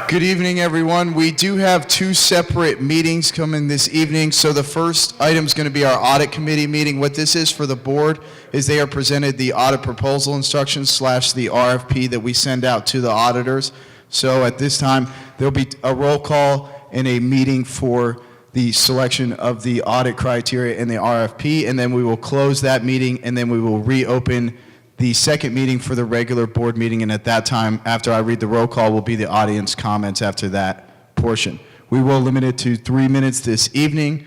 Good evening, everyone. We do have two separate meetings coming this evening. So the first item is going to be our audit committee meeting. What this is for the board is they are presented the audit proposal instructions / the RFP that we send out to the auditors. So at this time, there'll be a roll call and a meeting for the selection of the audit criteria and the RFP, and then we will close that meeting, and then we will reopen the second meeting for the regular board meeting, and at that time, after I read the roll call, will be the audience comments after that portion. We will limit it to 3 minutes this evening.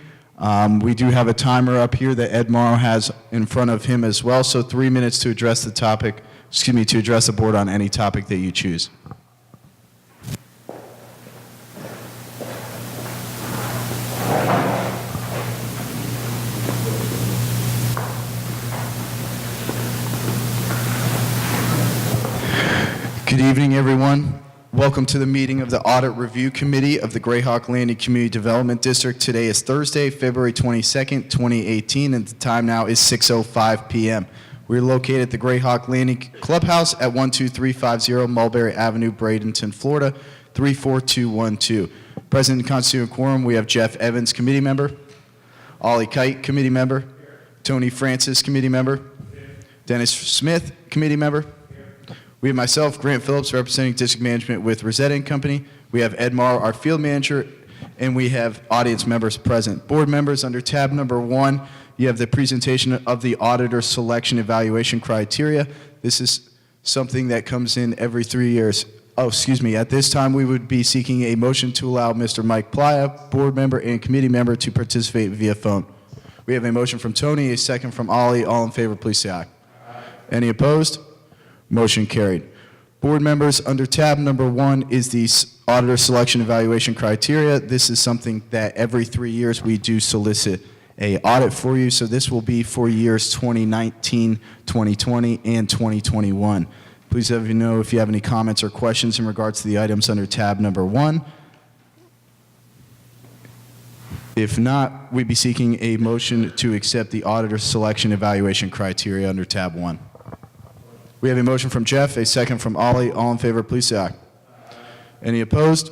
We do have a timer up here that Ed Morrow has in front of him as well, so 3 minutes to address the topic, to address the board on any topic that you choose. Good evening, everyone. Welcome to the meeting of the Audit Review Committee of the Grayhawk Landing Community Development District. Today is Thursday, February 22nd, 2018, and the time now is 6:05 p.m. We're located at the Grayhawk Landing Clubhouse at 12350 Mulberry Avenue, Bradenton, Florida, 34212. Present and constituting quorum, we have Jeff Evans, committee member, Ollie Kite, committee member, Tony Francis, committee member, Dennis Smith, committee member. We have myself, Grant Phillips, representing district management with Rosetta & Company. We have Ed Morrow, our field manager, and we have audience members present. Board members, under tab number 1, you have the presentation of the auditor selection evaluation criteria. This is something that comes in every 3 years. At this time, we would be seeking a motion to allow Mr. Mike Playa, board member and committee member, to participate via phone. We have a motion from Tony, a second from Ollie. All in favor, please say aye. Any opposed? Motion carried. Board members, under tab number 1 is the auditor selection evaluation criteria. This is something that every 3 years we do solicit a audit for you. So this will be for years 2019, 2020, and 2021. Please let me know if you have any comments or questions in regards to the items under tab number 1. If not, we'd be seeking a motion to accept the auditor selection evaluation criteria under tab 1. We have a motion from Jeff, a second from Ollie. All in favor, please say aye. Any opposed?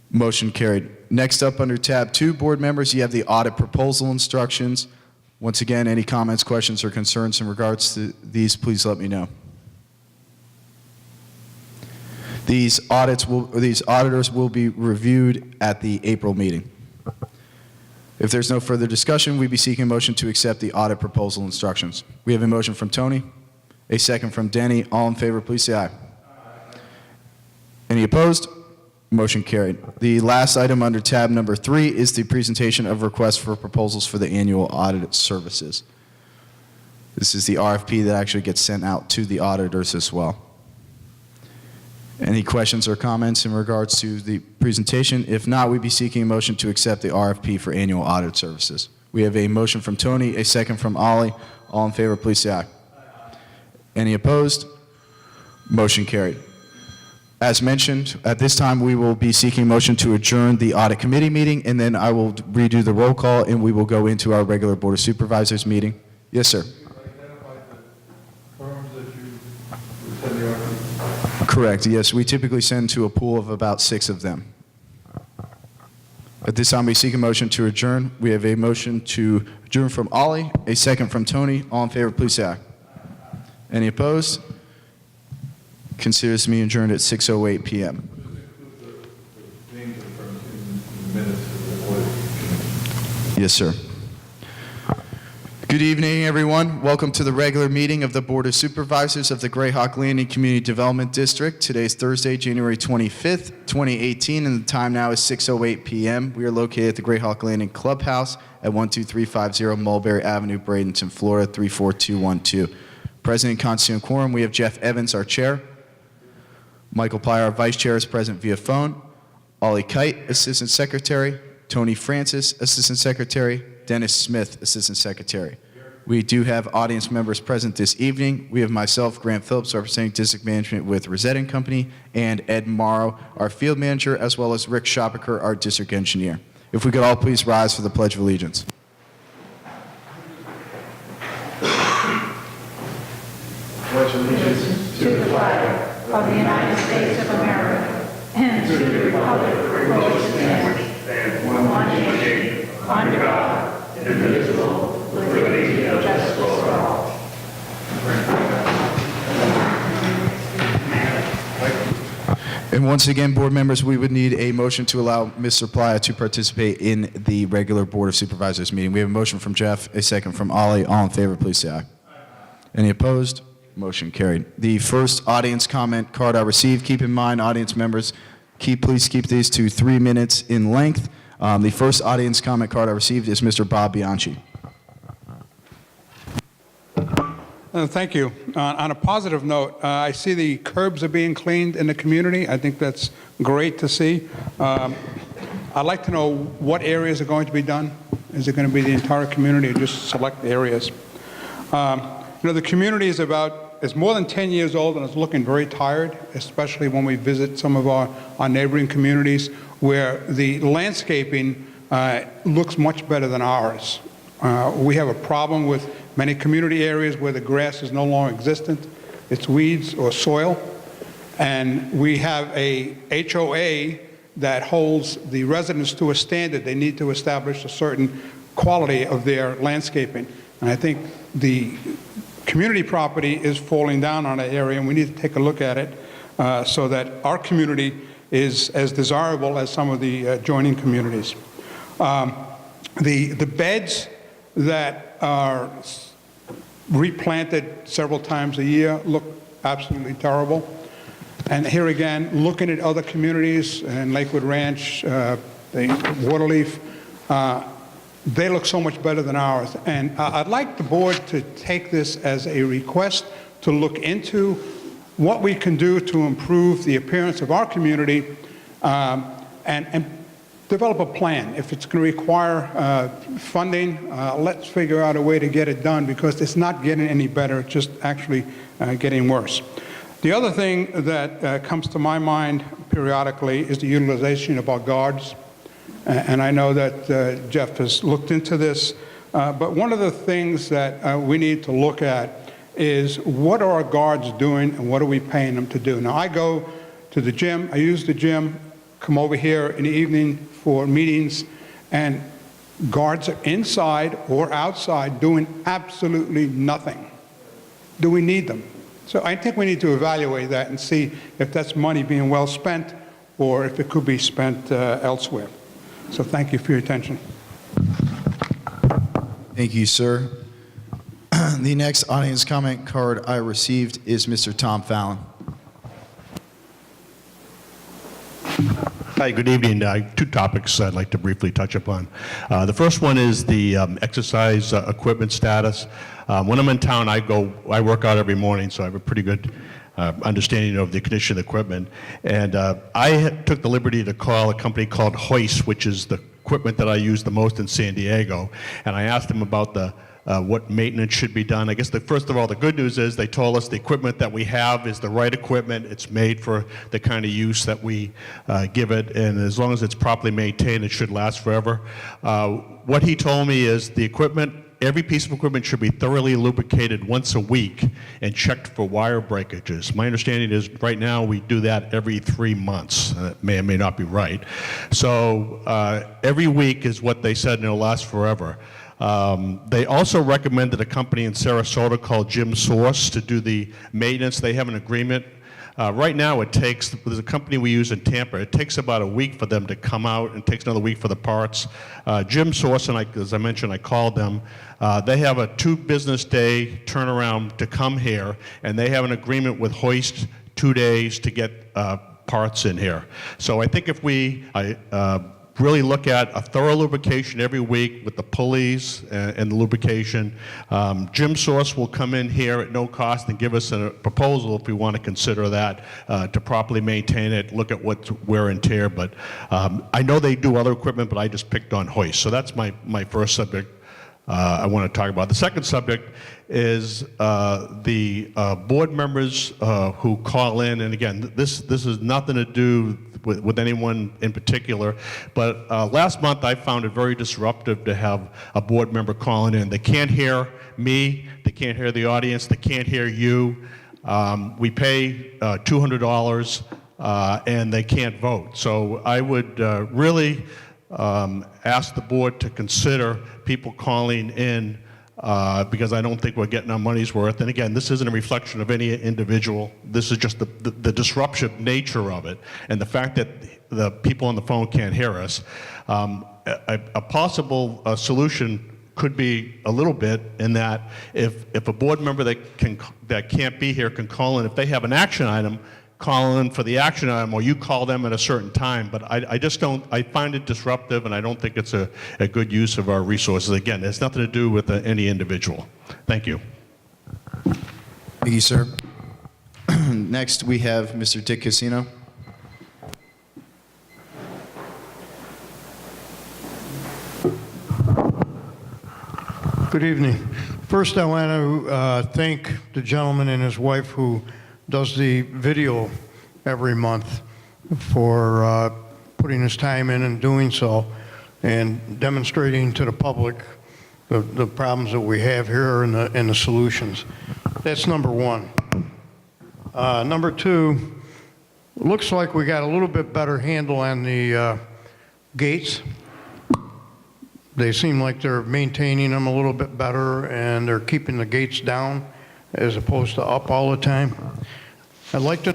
Motion carried. Next up under tab 2, board members, you have the audit proposal instructions. Once again, any comments, questions, or concerns in regards to these, please let me know. These auditors will be reviewed at the April meeting. If there's no further discussion, we'd be seeking a motion to accept the audit proposal instructions. We have a motion from Tony. A second from Denny. All in favor, please say aye. Any opposed? Motion carried. The last item under tab number 3 is the presentation of requests for proposals for the annual audit services. This is the RFP that actually gets sent out to the auditors as well. Any questions or comments in regards to the presentation? If not, we'd be seeking a motion to accept the RFP for annual audit services. We have a motion from Tony, a second from Ollie. All in favor, please say aye. Any opposed? Motion carried. As mentioned, at this time we will be seeking motion to adjourn the audit committee meeting, and then I will redo the roll call and we will go into our regular Board of Supervisors meeting. Yes, sir. Correct, yes. We typically send to a pool of about 6 of them. At this time we seek a motion to adjourn. We have a motion to adjourn from Ollie, a second from Tony. All in favor, please say aye. Any opposed? Consider this meeting adjourned at 6:08 p.m. Yes, sir. Good evening, everyone. Welcome to the regular meeting of the Board of Supervisors of the Grayhawk Landing Community Development District. Today is Thursday, January 25th, 2018, and the time now is 6:08 p.m. We are located at the Grayhawk Landing Clubhouse at 12350 Mulberry Avenue, Bradenton, Florida, 34212. Present and constituting quorum, we have Jeff Evans, our chair. Michael Plyer, our vice chair, is present via phone. Ollie Kite, assistant secretary. Tony Francis, assistant secretary. Dennis Smith, assistant secretary. We do have audience members present this evening. We have myself, Grant Phillips, representing district management with Rosetta & Company, and Ed Morrow, our field manager, as well as Rick Schopaker, our district engineer. If we could all please rise for the Pledge of Allegiance. Pledge allegiance to the flag of the United States of America and to the republic for which it stands, one nation, under God, indivisible, with liberty and justice for all. And once again, board members, we would need a motion to allow Mr. Playa to participate in the regular Board of Supervisors meeting. We have a motion from Jeff, a second from Ollie. All in favor, please say aye. Any opposed? Motion carried. The first audience comment card I received, keep in mind, audience members, please keep these to 3 minutes in length. The first audience comment card I received is Mr. Bob Bianchi. Thank you. On a positive note, I see the curbs are being cleaned in the community. I think that's great to see. I'd like to know what areas are going to be done. Is it going to be the entire community or just select areas? The community is more than 10 years old and it's looking very tired, especially when we visit some of our neighboring communities where the landscaping looks much better than ours. We have a problem with many community areas where the grass is no longer existent. It's weeds or soil. And we have a HOA that holds the residents to a standard. They need to establish a certain quality of their landscaping. And I think the community property is falling down on that area, and we need to take a look at it so that our community is as desirable as some of the adjoining communities. The beds that are replanted several times a year look absolutely terrible. And here again, looking at other communities in Lakewood Ranch, the Waterleaf, they look so much better than ours. And I'd like the board to take this as a request to look into what we can do to improve the appearance of our community and develop a plan. If it's going to require funding, let's figure out a way to get it done because it's not getting any better, it's just actually getting worse. The other thing that comes to my mind periodically is the utilization of our guards. And I know that Jeff has looked into this, but one of the things that we need to look at is what are our guards doing and what are we paying them to do? Now, I go to the gym, I use the gym, come over here in the evening for meetings, and guards are inside or outside doing absolutely nothing. Do we need them? So I think we need to evaluate that and see if that's money being well spent or if it could be spent elsewhere. So thank you for your attention. Thank you, sir. The next audience comment card I received is Mr. Tom Fallon. Hi, good evening. Two topics I'd like to briefly touch upon. The first one is the exercise equipment status. When I'm in town, I work out every morning, so I have a pretty good understanding of the condition of the equipment. And I took the liberty to call a company called Hoist, which is the equipment that I use the most in San Diego. And I asked them about what maintenance should be done. I guess first of all, the good news is they told us the equipment that we have is the right equipment. It's made for the kind of use that we give it, and as long as it's properly maintained, it should last forever. What he told me is the equipment, every piece of equipment should be thoroughly lubricated once a week and checked for wire breakages. My understanding is right now we do that every 3 months. That may or may not be right. So every week is what they said, and it'll last forever. They also recommended a company in Sarasota called Gym Source to do the maintenance. They have an agreement. Right now there's a company we use in Tampa, it takes about a week for them to come out and it takes another week for the parts. Gym Source, and as I mentioned, I called them. They have a 2 business day turnaround to come here, and they have an agreement with Hoist 2 days to get parts in here. So I think if we really look at a thorough lubrication every week with the pulleys and the lubrication. Gym Source will come in here at no cost and give us a proposal if we want to consider that to properly maintain it, look at what's wear and tear. But I know they do other equipment, but I just picked on Hoist. So that's my first subject I want to talk about. The second subject is the board members who call in, and again, this has nothing to do with anyone in particular, but last month I found it very disruptive to have a board member calling in. They can't hear me, they can't hear the audience, they can't hear you. We pay $200 and they can't vote. So I would really ask the board to consider people calling in because I don't think we're getting our money's worth. And again, this isn't a reflection of any individual. This is just the disruptive nature of it and the fact that the people on the phone can't hear us. A possible solution could be a little bit in that if a board member that can't be here can call in, if they have an action item, call in for the action item, or you call them at a certain time. But I just don't, I find it disruptive, and I don't think it's a good use of our resources. Again, it's nothing to do with any individual. Thank you. Thank you, sir. Next, we have Mr. Dick Casino. Good evening. First, I want to thank the gentleman and his wife who does the video every month for putting his time in and doing so and demonstrating to the public the problems that we have here and the solutions. That's number one. Number two, looks like we got a little bit better handle on the gates. They seem like they're maintaining them a little bit better and they're keeping the gates down as opposed to up all the time. I'd like to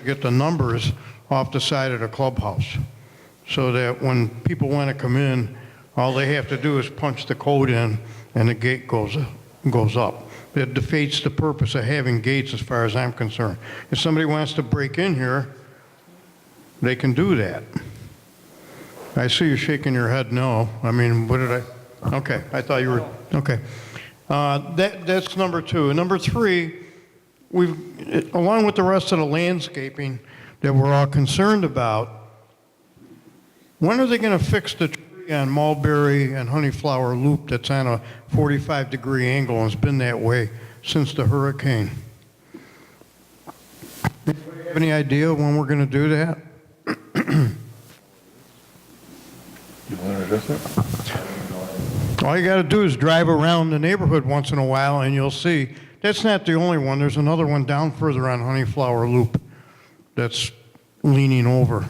get the numbers off the side of the clubhouse so that when people want to come in, all they have to do is punch the code in and the gate goes up. It defeats the purpose of having gates as far as I'm concerned. If somebody wants to break in here, they can do that. I see you shaking your head no. I mean, what did I? Okay, I thought you were, okay. That's number two. Number three, we've, along with the rest of the landscaping that we're all concerned about, when are they going to fix the tree on Mulberry and Honeyflower Loop that's on a 45-degree angle and has been that way since the hurricane? Anybody have any idea when we're going to do that? You want to address that? All you got to do is drive around the neighborhood once in a while and you'll see. That's not the only one. There's another one down further on Honeyflower Loop that's leaning over.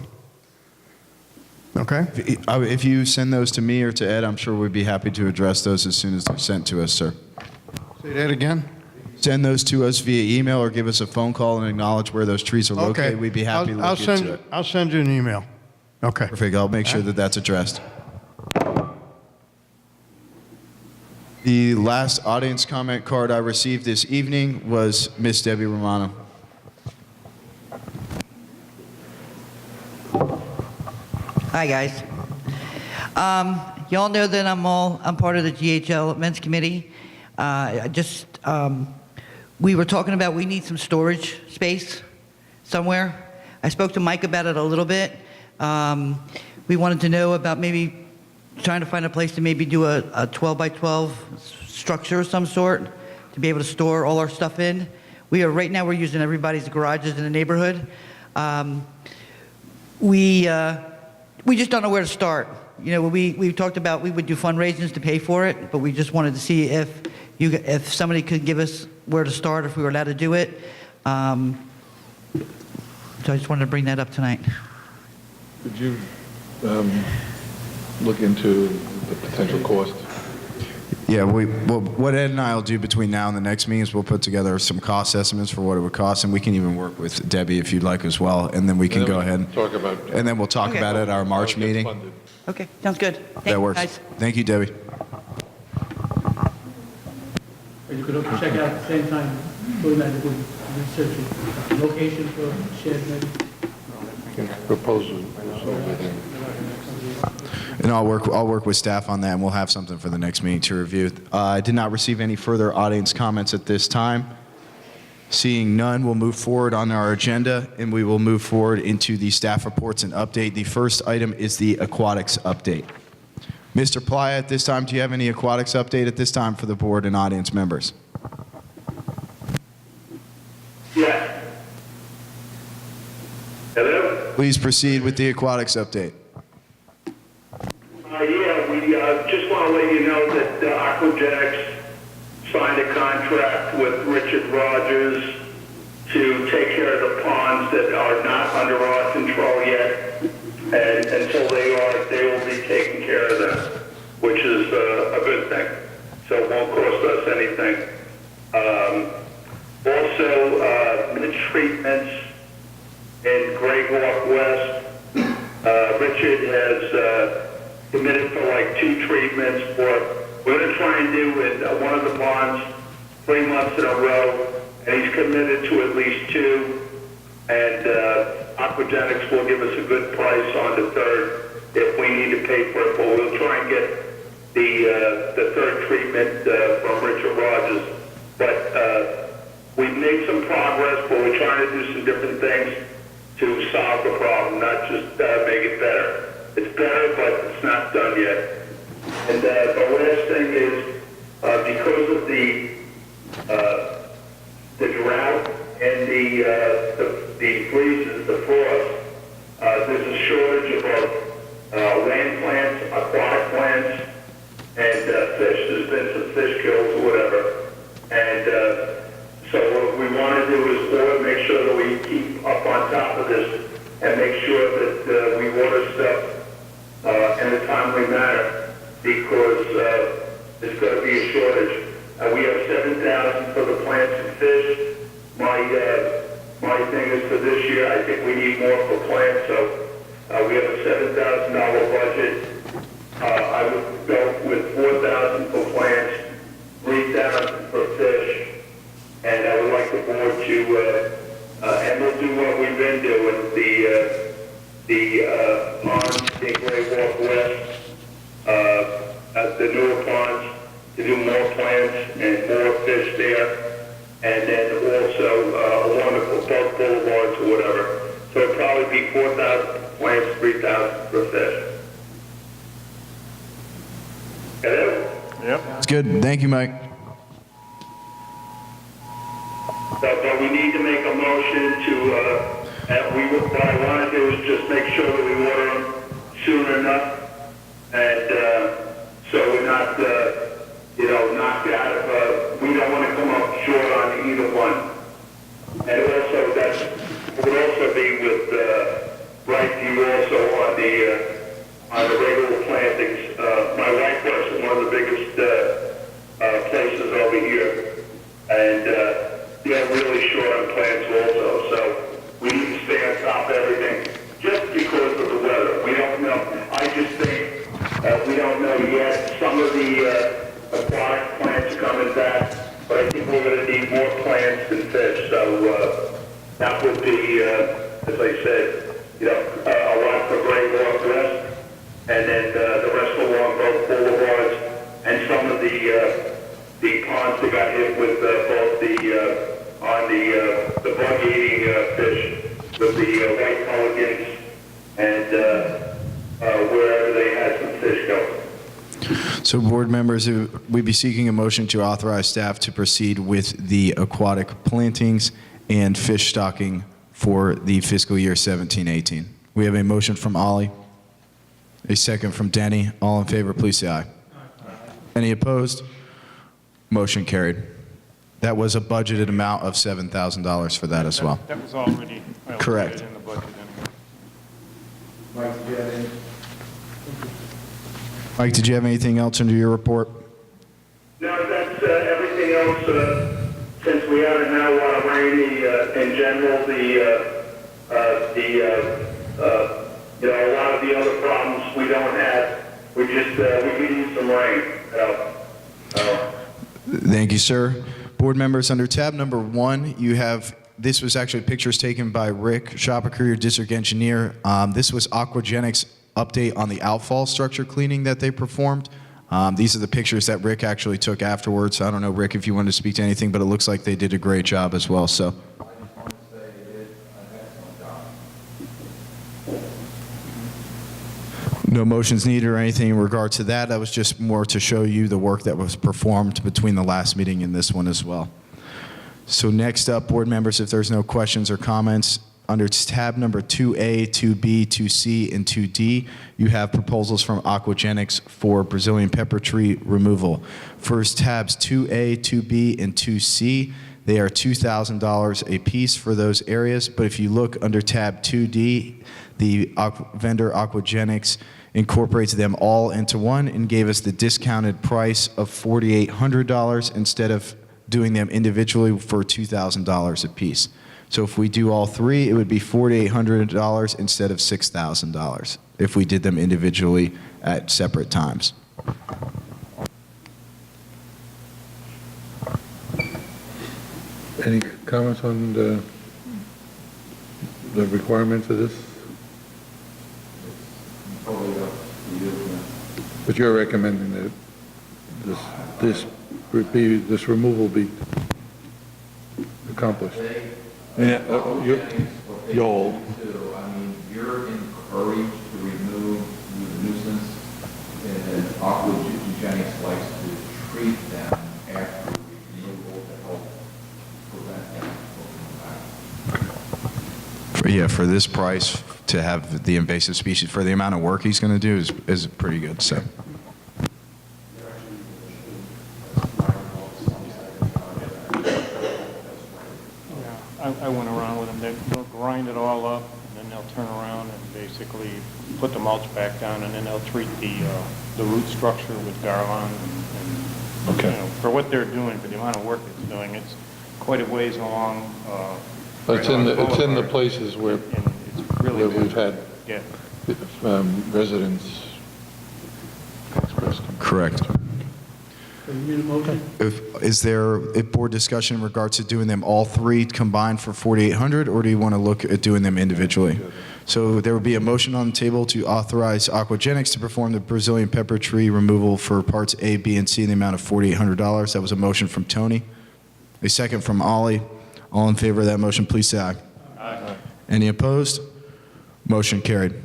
Okay? If you send those to me or to Ed, I'm sure we'd be happy to address those as soon as they're sent to us, sir. Say that again? Send those to us via email or give us a phone call and acknowledge where those trees are located. Okay. We'd be happy to I'll look into it. I'll send you an email. Okay. Perfect. I'll make sure that that's addressed. The last audience comment card I received this evening was Miss Debbie Romano. Hi, guys. Y'all know that I'm part of the GHL Men's Committee. We were talking about we need some storage space somewhere. I spoke to Mike about it a little bit. We wanted to know about maybe trying to find a place to maybe do a 12 by 12 structure of some sort to be able to store all our stuff in. Right now we're using everybody's garages in the neighborhood. We just don't know where to start. You know, we talked about we would do fundraisings to pay for it, but we just wanted to see if somebody could give us where to start, if we were allowed to do it. So I just wanted to bring that up tonight. Could you look into the potential cost? Yeah, what Ed and I will do between now and the next meeting is we'll put together some cost estimates for what it would cost, and we can even work with Debbie if you'd like as well, and then we can go ahead Talk about. and then we'll talk Okay. about it at our March how it gets meeting. funded. Okay, sounds good. Thank That you, works. guys. Thank you, Debbie. Or you could also check out at the same time, doing that, it would research it. Location for shed, maybe. Proposal over there. And I'll work with staff on that, and we'll have something for the next meeting to review. I did not receive any further audience comments at this time. Seeing none, we'll move forward on our agenda, and we will move forward into the staff reports and update. The first item is the aquatics update. Mr. Playa, at this time, do you have any aquatics update at this time for the board and audience members? Yes. Hello? Please proceed with the aquatics update. Yeah, we just want to let you know that Aquagenix signed a contract with Richard Rogers to take care of the ponds that are not under our control yet, and until they are, they will be taking care of them, which is a good thing. So it won't cost us anything. Also, the treatments in Greyhawk West. Richard has committed for like 2 treatments for, we're going to try and do with one of the bonds 3 months in a row, and he's committed to at least 2. And Aquagenics will give us a good price on the 3rd if we need to pay for it. But we'll try and get the 3rd treatment from Richard Rogers. But we've made some progress, but we're trying to do some different things to solve the problem, not just make it better. It's better, but it's not done yet. And the last thing is, because of the drought and the freezes, the frost, there's a shortage of both land plants, aquatic plants, and fish. There's been some fish kills or whatever. And so what we want to do is make sure that we keep up on top of this and make sure that we water stuff in a timely manner, because there's going to be a shortage. We have 7,000 for the plants and fish. My thing is for this year, I think we need more for plants, so we have a $7,000 budget. I would go with 4,000 for plants, 3,000 for fish, and I would like the board to, and we'll do what we've been doing, the ponds in Greyhawk West, the newer ponds, to do more plants and more fish there, and then also along the both boulevards or whatever. So it'll probably be 4,000 for plants, 3,000 for fish. Hello? It's good. Thank you, Mike. But we need to make a motion to, what I want to do is just make sure that we water them soon enough, and so we're not, knocked out of, we don't want to come up short on either one. And also, that would also be with Brightview also on the regular plantings. My wife works in one of the biggest places over here, and they're really short on plants also, so we need to stay on top of everything, just because of the weather. We don't know. I just think we don't know yet. Some of the aquatic plants are coming back, but I think we're going to need more plants than fish. So that would be, as I said, a lot for Greyhawk West, and then the rest along both boulevards, and some of the ponds that got hit with both the bug-eating fish, with the white pelicans, and wherever they had some fish going. So board members, we'd be seeking a motion to authorize staff to proceed with the aquatic plantings and fish stocking for the fiscal year 17-18. We have a motion from Ollie, a second from Denny. All in favor, please say aye. Any opposed? Motion carried. That was a budgeted amount of $7,000 for that as well. That was already Correct. in the budget anyway. Mike, did you have anything else under your report? No, that's everything else. Since we haven't had a lot of rain, in general, a lot of the other problems we don't have. We just we could use some rain. Thank you, sir. Board members, under tab number 1, you have, this was actually pictures taken by Rick Shopper, your district engineer. This was Aquagenics' update on the outfall structure cleaning that they performed. These are the pictures that Rick actually took afterwards. I don't know, Rick, if you wanted to speak to anything, but it looks like they did a great job as well. So. No motions needed or anything in regard to that. That was just more to show you the work that was performed between the last meeting and this one as well. So next up, board members, if there's no questions or comments, under tab number 2A, 2B, 2C, and 2D, you have proposals from Aquagenics for Brazilian pepper tree removal. First, tabs 2A, 2B, and 2C, They are $2,000 a piece for those areas, but if you look under tab 2D, the vendor Aquagenics incorporates them all into one and gave us the discounted price of $4,800 instead of doing them individually for $2,000 a piece. So if we do all three, it would be $4,800 instead of $6,000 if we did them individually at separate times. Any comments on the requirements of this? But you're recommending that this removal be accomplished? Yeah, Joel. I mean, you're encouraged to remove the nuisance, and Aquagenics likes to treat them after removal to help prevent them from coming back. For this price, to have the invasive species, for the amount of work he's going to do is pretty good, so. I went around with them. They'll grind it all up, and then they'll turn around and basically put the mulch back down, and then they'll treat the root structure with Garlon. And Okay. you know, for what they're doing, for the amount of work it's doing, it's quite a ways along. It's in the places where And it's really where we've had yeah. residents express complaints. Correct. So you need a motion? Is there a board discussion in regards to doing them all three combined for $4,800, or do you want to look at doing them individually? So there will be a motion on the table to authorize Aquagenics to perform the Brazilian pepper tree removal for parts A, B, and C in the amount of $4,800. That was a motion from Tony. A second from Ollie. All in favor of that motion, please say aye. Aye. Any opposed? Motion carried.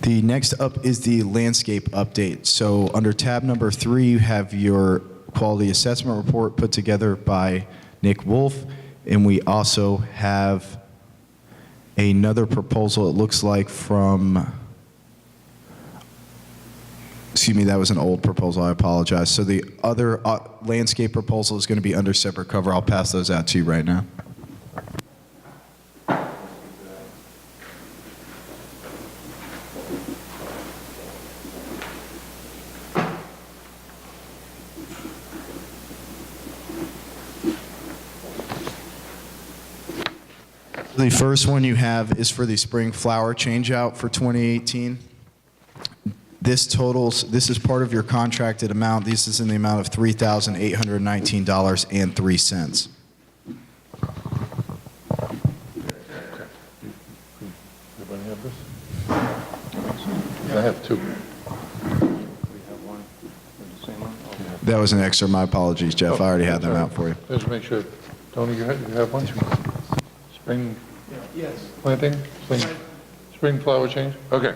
The next up is the landscape update. So under tab number 3, you have your quality assessment report put together by Nick Wolf, and we also have another proposal, it looks like from, excuse me, that was an old proposal, I apologize. So the other landscape proposal is going to be under separate cover. I'll pass those out to you right now. The first one you have is for the spring flower changeout for 2018. This is part of your contracted amount. This is in the amount of $3,819.03. Everybody have this? I have two. We have one, the same one? Okay. That was an extra. My apologies, Jeff. I already had them out for you. Let's make sure. Tony, you have one? Spring Yes. planting? Spring flower change? Okay.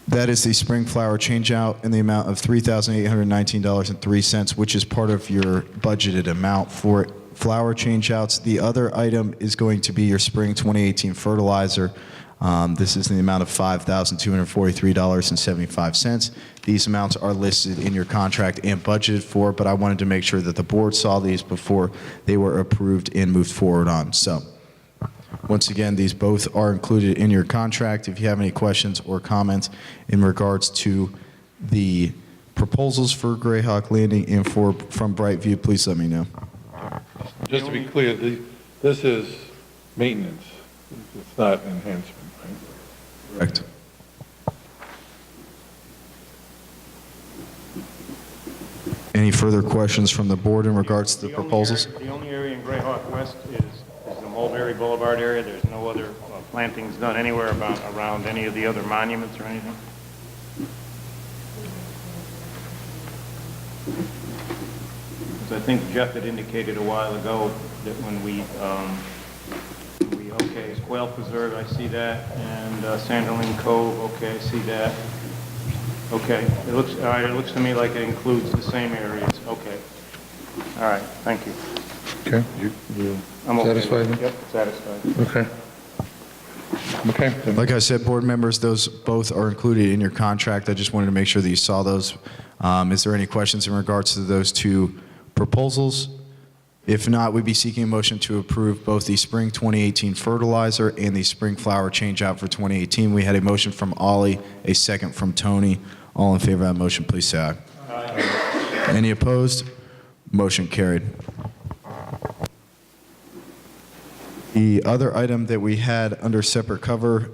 That is the spring flower changeout in the amount of $3,819.03, which is part of your budgeted amount for flower changeouts. The other item is going to be your spring 2018 fertilizer. This is in the amount of $5,243.75. These amounts are listed in your contract and budgeted for, but I wanted to make sure that the board saw these before they were approved and moved forward on. So, once again, these both are included in your contract. If you have any questions or comments in regards to the proposals for Grayhawk Landing and from Brightview, please let me know. Just to be clear, this is maintenance. It's not enhancement, right? Correct. Any further questions from the board in regards to the proposals? The only area in Grayhawk West is the Mulberry Boulevard area. There's no other plantings done anywhere around any of the other monuments or anything? Because I think Jeff had indicated a while ago that when we okay, Quail Preserve, I see that, and Sanderling Cove, okay, I see that. Okay, it looks, all right, it looks to me like it includes the same areas, okay. All right, thank you. Okay, you I'm okay with satisfied? it. Yep, satisfied. Okay. Okay. then. Like I said, board members, those both are included in your contract. I just wanted to make sure that you saw those Is there any questions in regards to those two proposals? If not, we'd be seeking a motion to approve both the spring 2018 fertilizer and the spring flower changeout for 2018. We had a motion from Ollie, a second from Tony. All in favor of that motion, please say aye. Aye. Any opposed? Motion carried. The other item that we had under separate cover,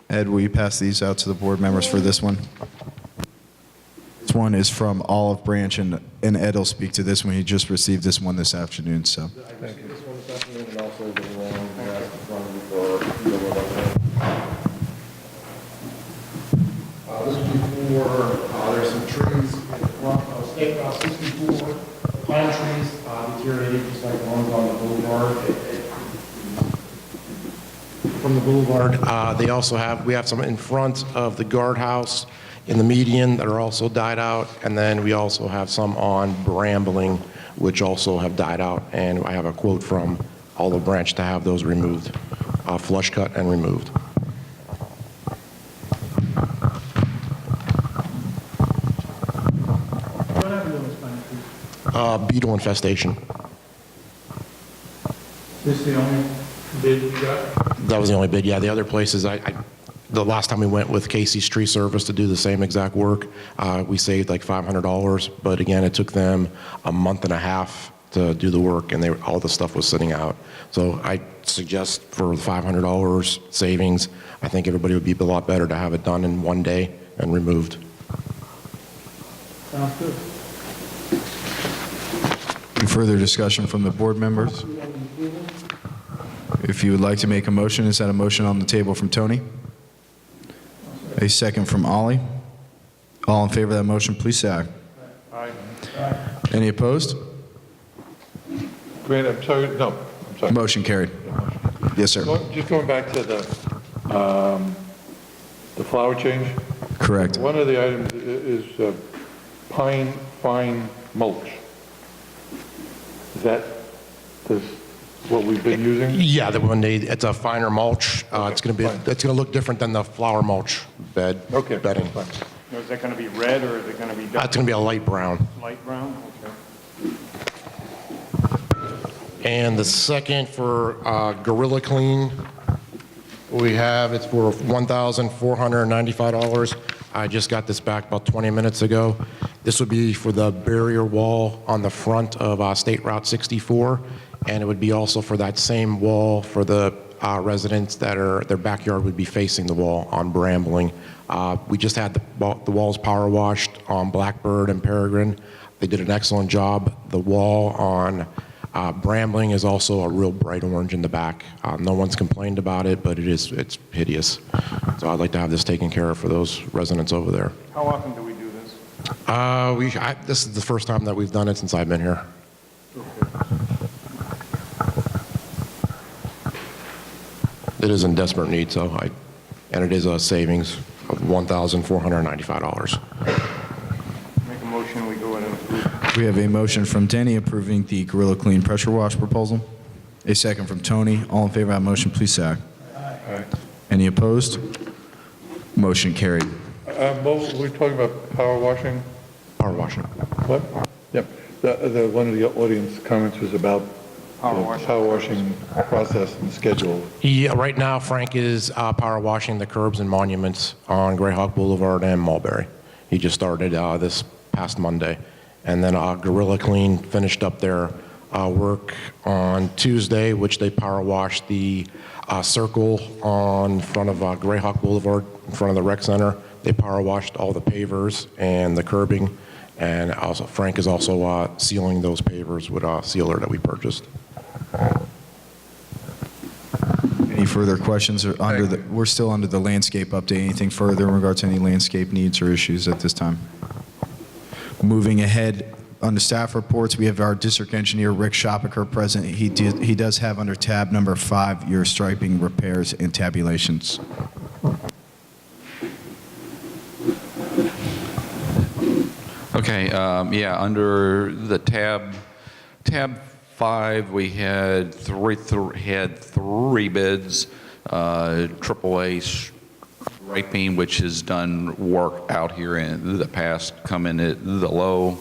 Ed, will you pass these out to the board members for this one? This one is from Olive Branch, and Ed will speak to this one. He just received this one this afternoon, so. This one this afternoon, and also the one that's in front of you for the resident. This would be for, there's some trees in the front of State Route 64, pine trees deteriorated just like the ones on the boulevard. From the boulevard, we have some in front of the guardhouse in the median that are also died out, and then we also have some on Brambling, which also have died out, and I have a quote from Olive Branch to have those removed, flush cut and removed. What happened to those pine trees? Beetle infestation. This is the only bid you got? That was the only bid, yeah. The other places, the last time we went with Casey's Tree Service to do the same exact work, we saved like $500, but again, it took them a month and a half to do the work, and all the stuff was sitting out. So I suggest for the $500 savings, I think everybody would be a lot better to have it done in one day and removed. Sounds good. Any further discussion from the board members? If you would like to make a motion, is that a motion on the table from Tony? A second from Ollie. All in favor of that motion, please say aye. Aye. Any opposed? Grant, I'm sorry, no, I'm sorry. Motion carried. Yes, sir. Just going back to the flower change. Correct. One of the items is pine fine mulch. Is that what we've been using? Yeah, it's a finer mulch. It's going to look different than the flower mulch bedding. Fine. Now, is that going to be red or is it going to be dark? It's going to be a light brown. Light brown? Okay. And the second for Gorilla Clean, it's for $1,495. I just got this back about 20 minutes ago. This would be for the barrier wall on the front of State Route 64, and it would be also for that same wall for the residents that their backyard would be facing the wall on Brambling. We just had the walls power washed on Blackbird and Peregrine. They did an excellent job. The wall on Brambling is also a real bright orange in the back. No one's complained about it, but it's hideous. So I'd like to have this taken care of for those residents over there. How often do we do this? This is the first time that we've done it since I've been here. It is in desperate need, and it is a savings of $1,495. Make a motion, we go ahead and approve. We have a motion from Denny approving the Gorilla Clean pressure wash proposal. A second from Tony. All in favor of that motion, please say aye. Aye. Any opposed? Motion carried. We're talking about power washing. Power washing. What? Yep. One of the audience comments was about power washing process and schedule. Yeah, right now Frank is power washing the curbs and monuments on Greyhawk Boulevard and Mulberry. He just started this past Monday. And then Gorilla Clean finished up their work on Tuesday, which they power washed the circle on front of Greyhawk Boulevard, in front of the rec center. They power washed all the pavers and the curbing. And also Frank is also sealing those pavers with a sealer that we purchased. Any further questions? We're still under the landscape update. Anything further in regards to any landscape needs or issues at this time? Moving ahead, under staff reports, we have our district engineer, Rick Shopaker, present. He does have under tab number 5, your striping repairs and tabulations. Okay, yeah, under the tab 5, we had three bids, AAA striping, which has done work out here in the past, come in at the low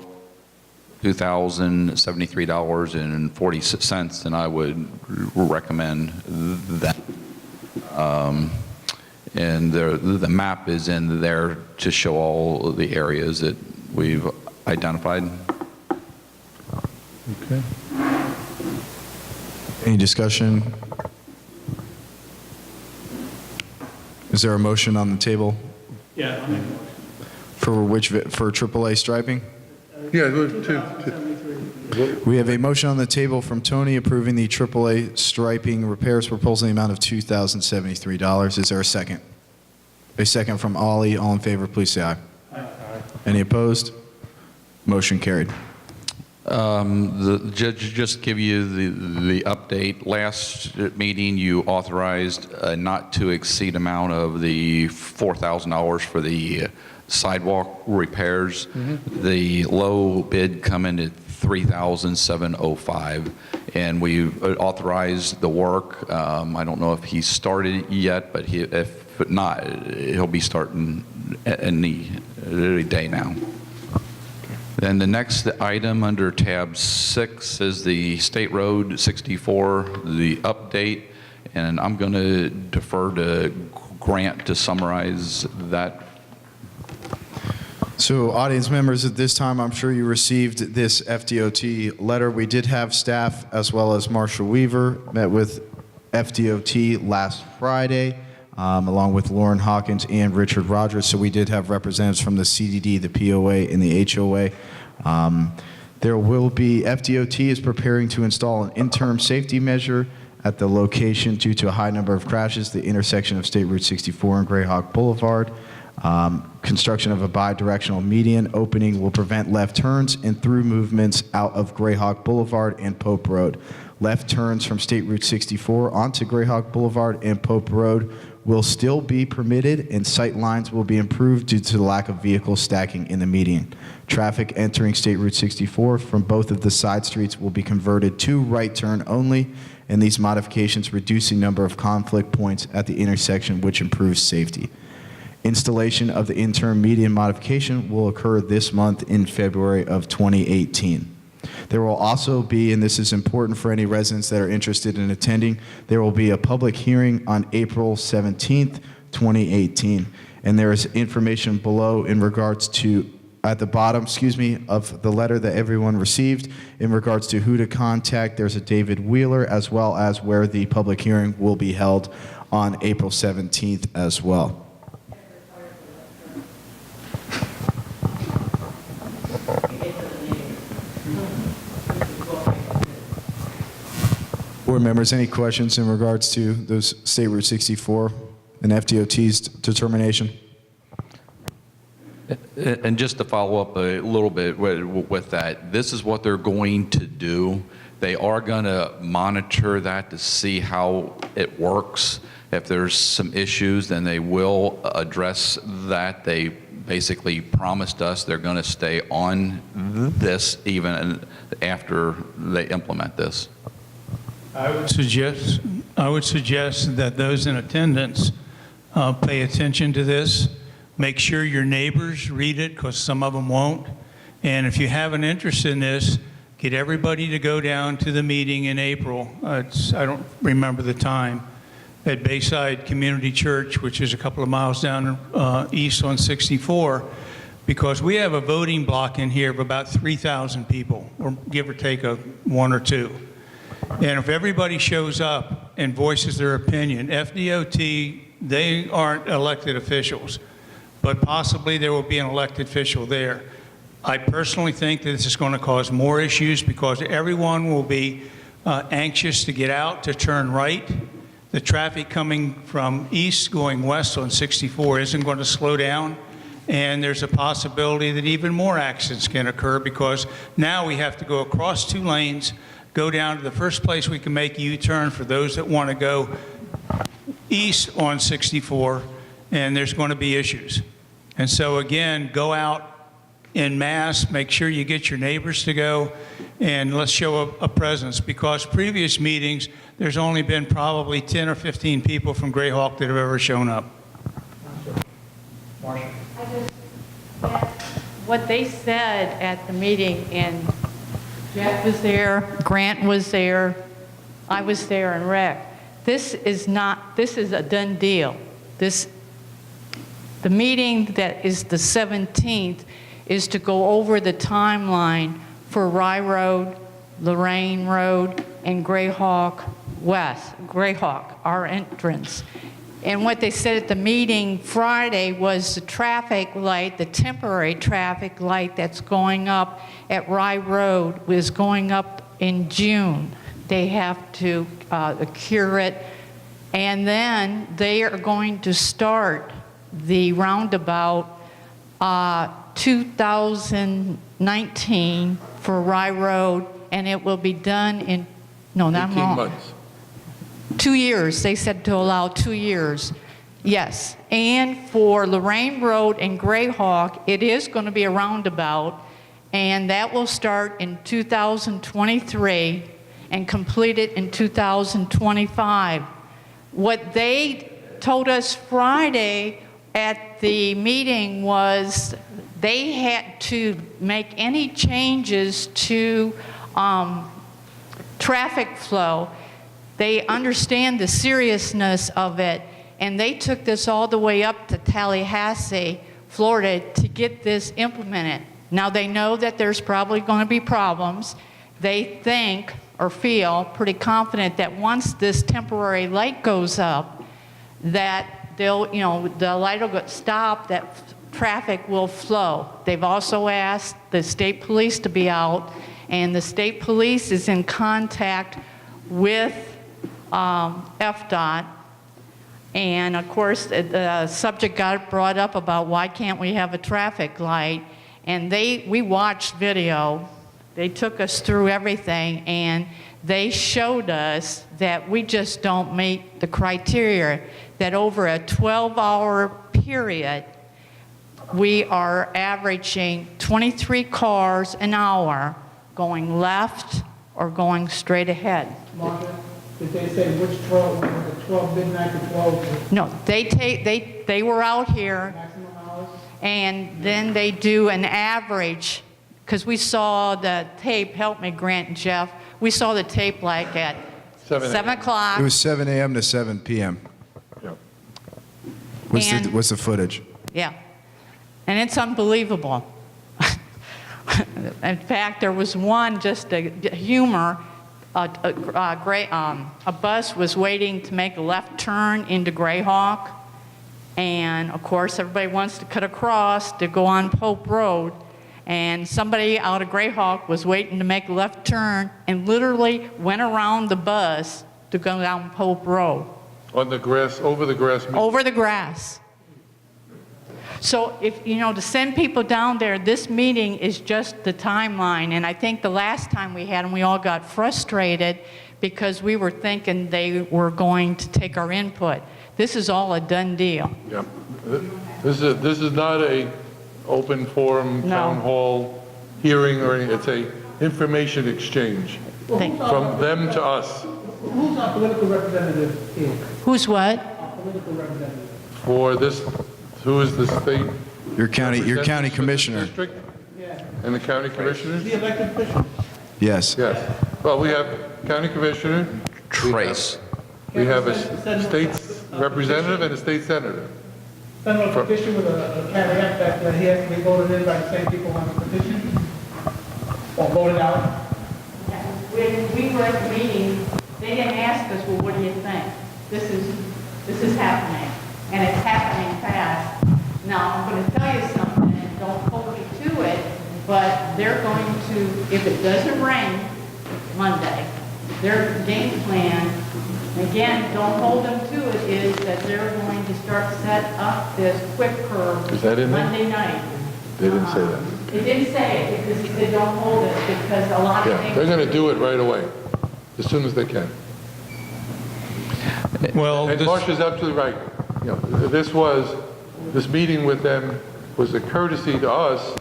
$2,073.40, and I would recommend that. And the map is in there to show all of the areas that we've identified. Okay. Any discussion? Is there a motion on the table Yeah, I'll make a motion. for AAA striping? Yeah, We have a motion on the table from Tony approving the AAA striping repairs proposal in the amount of $2,073. Is there a second? A second from Ollie. All in favor, please say aye. Aye. Any opposed? Motion carried. The judge, just give you the update. Last meeting, you authorized a not to exceed amount of the $4,000 for the sidewalk repairs. The low bid come in at $3,705, and we authorized the work. I don't know if he started yet, but if not, he'll be starting any day now. Then the next item under tab 6 is the State Road 64, the update, and I'm going to defer to Grant to summarize that. So audience members, at this time, I'm sure you received this FDOT letter. We did have staff as well as Marshall Weaver met with FDOT last Friday, along with Lauren Hawkins and Richard Rogers. So we did have representatives from the CDD, the POA, and the HOA. There will be, FDOT is preparing to install an interim safety measure at the location due to a high number of crashes, the intersection of State Route 64 and Grayhawk Boulevard. Construction of a bi-directional median opening will prevent left turns and through movements out of Grayhawk Boulevard and Pope Road. Left turns from State Route 64 onto Grayhawk Boulevard and Pope Road will still be permitted, and sight lines will be improved due to the lack of vehicle stacking in the median. Traffic entering State Route 64 from both of the side streets will be converted to right turn only, and these modifications reduce the number of conflict points at the intersection, which improves safety. Installation of the interim median modification will occur this month in February of 2018. There will also be, and this is important for any residents that are interested in attending, there will be a public hearing on April 17th, 2018. And there is information below in regards to, at the bottom, of the letter that everyone received in regards to who to contact. There's a David Wheeler, as well as where the public hearing will be held on April 17th as well. Board members, any questions in regards to those State Route 64 and FDOT's determination? And just to follow up a little bit with that, this is what they're going to do. They are going to monitor that to see how it works. If there's some issues, then they will address that. They basically promised us they're going to stay on this even after they implement this. I would suggest that those in attendance pay attention to this. Make sure your neighbors read it, because some of them won't. And if you have an interest in this, get everybody to go down to the meeting in April. I don't remember the time, at Bayside Community Church, which is a couple of miles down east on 64, because we have a voting block in here of about 3,000 people, or give or take one or two. And if everybody shows up and voices their opinion, FDOT, they aren't elected officials, but possibly there will be an elected official there. I personally think that this is going to cause more issues, because everyone will be anxious to get out, to turn right. The traffic coming from east going west on 64 isn't going to slow down. And there's a possibility that even more accidents can occur, because now we have to go across 2 lanes, go down to the first place we can make a U-turn for those that want to go east on 64, and there's going to be issues. And so again, go out en masse, make sure you get your neighbors to go, and let's show a presence, because previous meetings, there's only been probably 10 or 15 people from Grayhawk that have ever shown up. Marcia? What they said at the meeting, and Jeff was there, Grant was there, I was there, and Rick, this is a done deal. The meeting that is the 17th is to go over the timeline for Rye Road, Lorraine Road, and Grayhawk West, Grayhawk, our entrance. And what they said at the meeting Friday was the traffic light, the temporary traffic light that's going up at Rye Road was going up in June. They have to cure it. And then they are going to start the roundabout 2019 for Rye Road, and it will be done in, no, not 18 wrong. months. 2 years, they said to allow 2 years. Yes, and for Lorraine Road and Grayhawk, it is going to be a roundabout, and that will start in 2023 and complete it in 2025. What they told us Friday at the meeting was they had to make any changes to traffic flow. They understand the seriousness of it, and they took this all the way up to Tallahassee, Florida, to get this implemented. Now, they know that there's probably going to be problems. They think or feel pretty confident that once this temporary light goes up, that they'll, the light will get stopped, that traffic will flow. They've also asked the state police to be out, and the state police is in contact with FDOT. And of course, the subject got brought up about why can't we have a traffic light? And we watched video. They took us through everything, and they showed us that we just don't meet the criteria, that over a 12-hour period, we are averaging 23 cars an hour going left or going straight ahead. Marcia, did they say which 12, was it 12 midnight to 12 No, they were out here, maximum hours? and then they do an average, because we saw the tape, help me, Grant and Jeff, we saw the tape like at 7 o'clock. It was 7 a.m. to 7 p.m. Yeah. What's the footage? Yeah, and it's unbelievable. In fact, there was one, just to humor, a bus was waiting to make a left turn into Grayhawk, and of course everybody wants to cut across to go on Pope Road, and somebody out of Grayhawk was waiting to make a left turn and literally went around the bus to go down Pope Road. On the grass, over the grass. Over the grass. So if, to send people down there, this meeting is just the timeline. And I think the last time we had them, we all got frustrated because we were thinking they were going to take our input. This is all a done deal. Yeah. This is not a open forum, No. town hall hearing or anything. It's a information exchange from them to us. Who's our political representative here? Who's what? Our political representative. For this, who is the state? Your county commissioner. District Yeah. and the county commissioners? The elected official. Yes. Yes. Well, we have county commissioner. Trace. We have a state representative and a state senator. Send a petition with a caveat that he has to be voted in by the same people on the petition, or voted out. When we were at the meeting, they didn't ask us, well, what do you think? This is happening, and it's happening fast. Now, I'm going to tell you something, and don't hold me to it, but they're going to, if it doesn't rain Monday, their game plan, again, don't hold them to it, is that they're going to start set up this quick curve Is that in there? Monday night. They didn't say that. It didn't say it, because he said don't hold it, because a lot of Yeah, things. they're going to do it right away, as soon as they can. Well, And this- Marcia's absolutely right. This meeting with them was a courtesy to us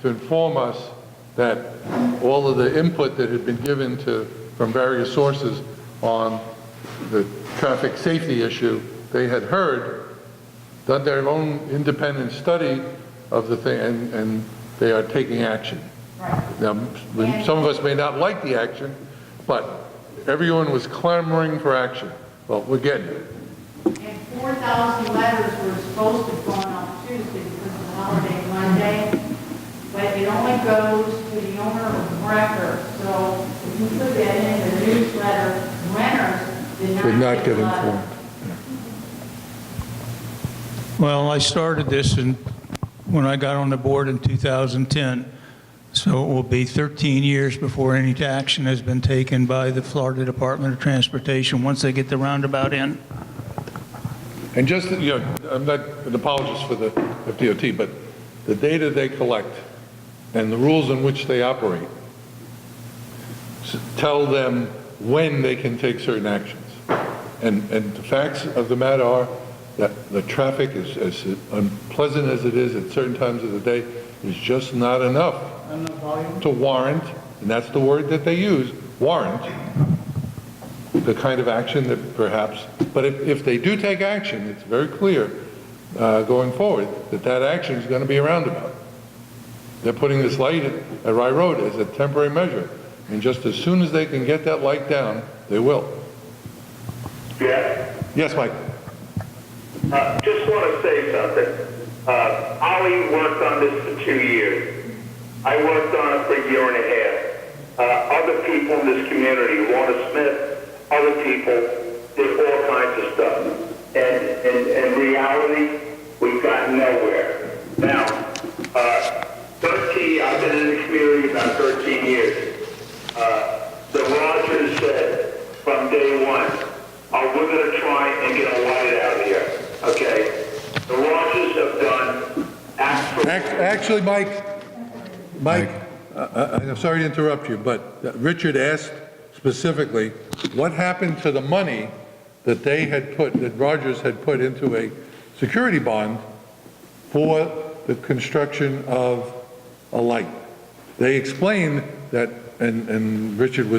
to inform us that all of the input that had been given from various sources on the traffic safety issue, they had heard, done their own independent study of the thing, and they are taking action. Now, some of us may not like the action, but everyone was clamoring for action. Well, we're getting it. And 4,000 letters were supposed to have gone on Tuesday because of the holiday Monday, but it only goes to the owner of record. So if you put that in the newsletter, renters Did not get the letter. informed. Well, I started this when I got on the board in 2010, so it will be 13 years before any action has been taken by the Florida Department of Transportation once they get the roundabout in. And just, I'm not an apologist for the FDOT, but the data they collect and the rules in which they operate tell them when they can take certain actions. And the facts of the matter are that the traffic is as unpleasant as it is at certain times of the day is just not enough to warrant, and that's the word that they use, warrant the kind of action that perhaps, but if they do take action, it's very clear going forward that action is going to be a roundabout. They're putting this light at Rye Road as a temporary measure, and just as soon as they can get that light down, they will. Yeah. Yes, Mike? Just want to say something. Ollie worked on this for 2 years. I worked on it for a year and a half. Other people in this community, Warner Smith, other people, did all kinds of stuff. And in reality, we've gotten nowhere. Now, 13, I've been in the community about 13 years. The Rogers said from day one, we're going to try and get a light out here. Okay? The Rogers have done Actually, Mike, I'm sorry to interrupt you, but Richard asked specifically, what happened to the money that that Rogers had put into a security bond for the construction of a light? They explained that, and Richard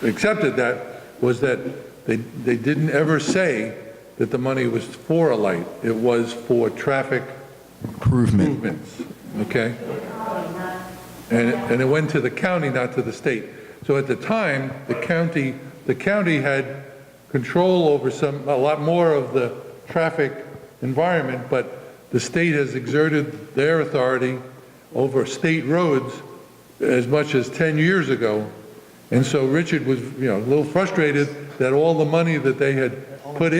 accepted that, was that they didn't ever say that the money was for a light. It was for traffic improvements, okay? And it went to the county, not to the state. So at the time, the county had control over a lot more of the traffic environment, but the state has exerted their authority over state roads as much as 10 years ago. And so Richard was, a little frustrated that all the money that they had put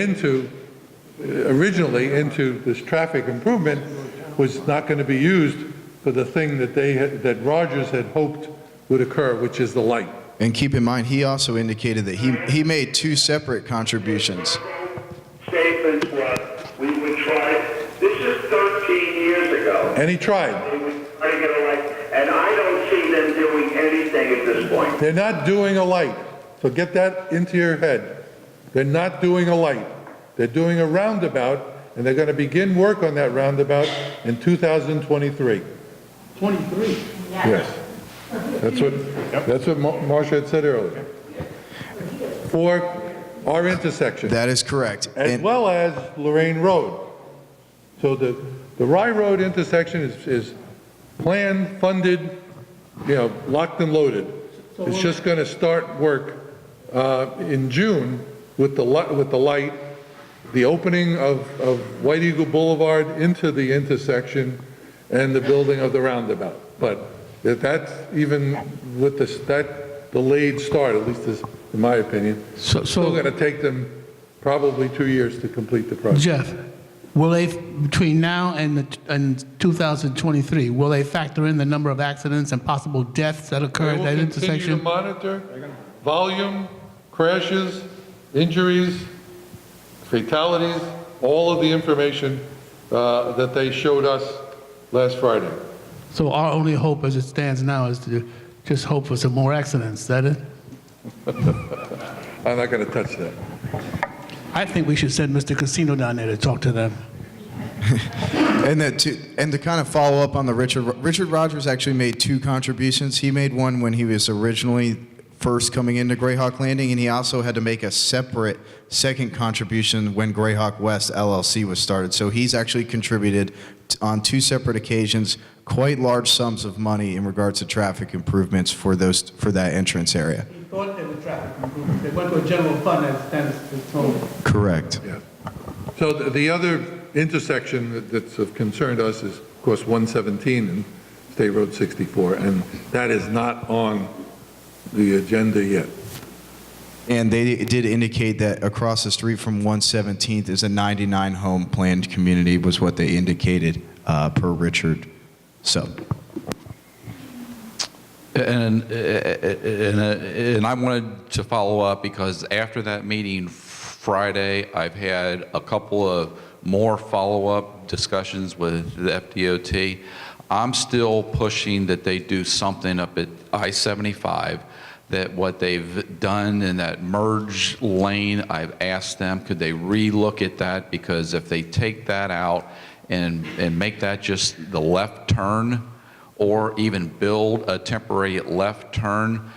originally into this traffic improvement was not going to be used for the thing that Rogers had hoped would occur, which is the light. And keep in mind, he also indicated that he made 2 separate contributions. statements was, we would try, this is 13 years ago. And he tried. They would try to get a light, and I don't see them doing anything at this point. They're not doing a light. So get that into your head. They're not doing a light. They're doing a roundabout, and they're going to begin work on that roundabout in 2023. 23. Yes. That's what Marcia had said earlier. For our intersection. That is correct. As well as Lorraine Road. So the Rye Road intersection is planned, funded, locked and loaded. It's just going to start work in June with the light, the opening of White Eagle Boulevard into the intersection, and the building of the roundabout. But that's even with that delayed start, at least in my opinion, still going to take them probably 2 years to complete the project. Jeff, will they, between now and 2023, will they factor in the number of accidents and possible deaths that occur at that They will intersection? continue to monitor volume, crashes, injuries, fatalities, all of the information that they showed us last Friday. So our only hope as it stands now is to just hope for some more accidents, is that it? I'm not going to touch that. I think we should send Mr. Casino down there to talk to them. And to kind of follow up on the Richard Rogers actually made 2 contributions. He made one when he was originally first coming into Greyhawk Landing, and he also had to make a separate second contribution when Greyhawk West LLC was started. So he's actually contributed on 2 separate occasions quite large sums of money in regards to traffic improvements for that entrance area. He thought they were traffic improvements. They went to a general fund as told. Correct. Yeah. So the other intersection that's of concern to us is, of course, 117 and State Road 64, and that is not on the agenda yet. And they did indicate that across the street from 117th is a 99-home planned community, was what they indicated per Richard. So. And I wanted to follow up because after that meeting Friday, I've had a couple of more follow-up discussions with the FDOT. I'm still pushing that they do something up at I-75, that what they've done in that merge lane, I've asked them, could they re-look at that? Because if they take that out and make that just the left turn, or even build a temporary left turn,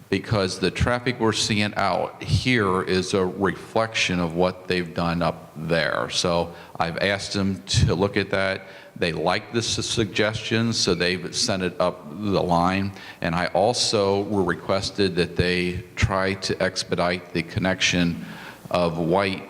because the traffic we're seeing out here is a reflection of what they've done up there. So I've asked them to look at that. They like the suggestions, so they've sent it up the line. And I also requested that they try to expedite the connection of White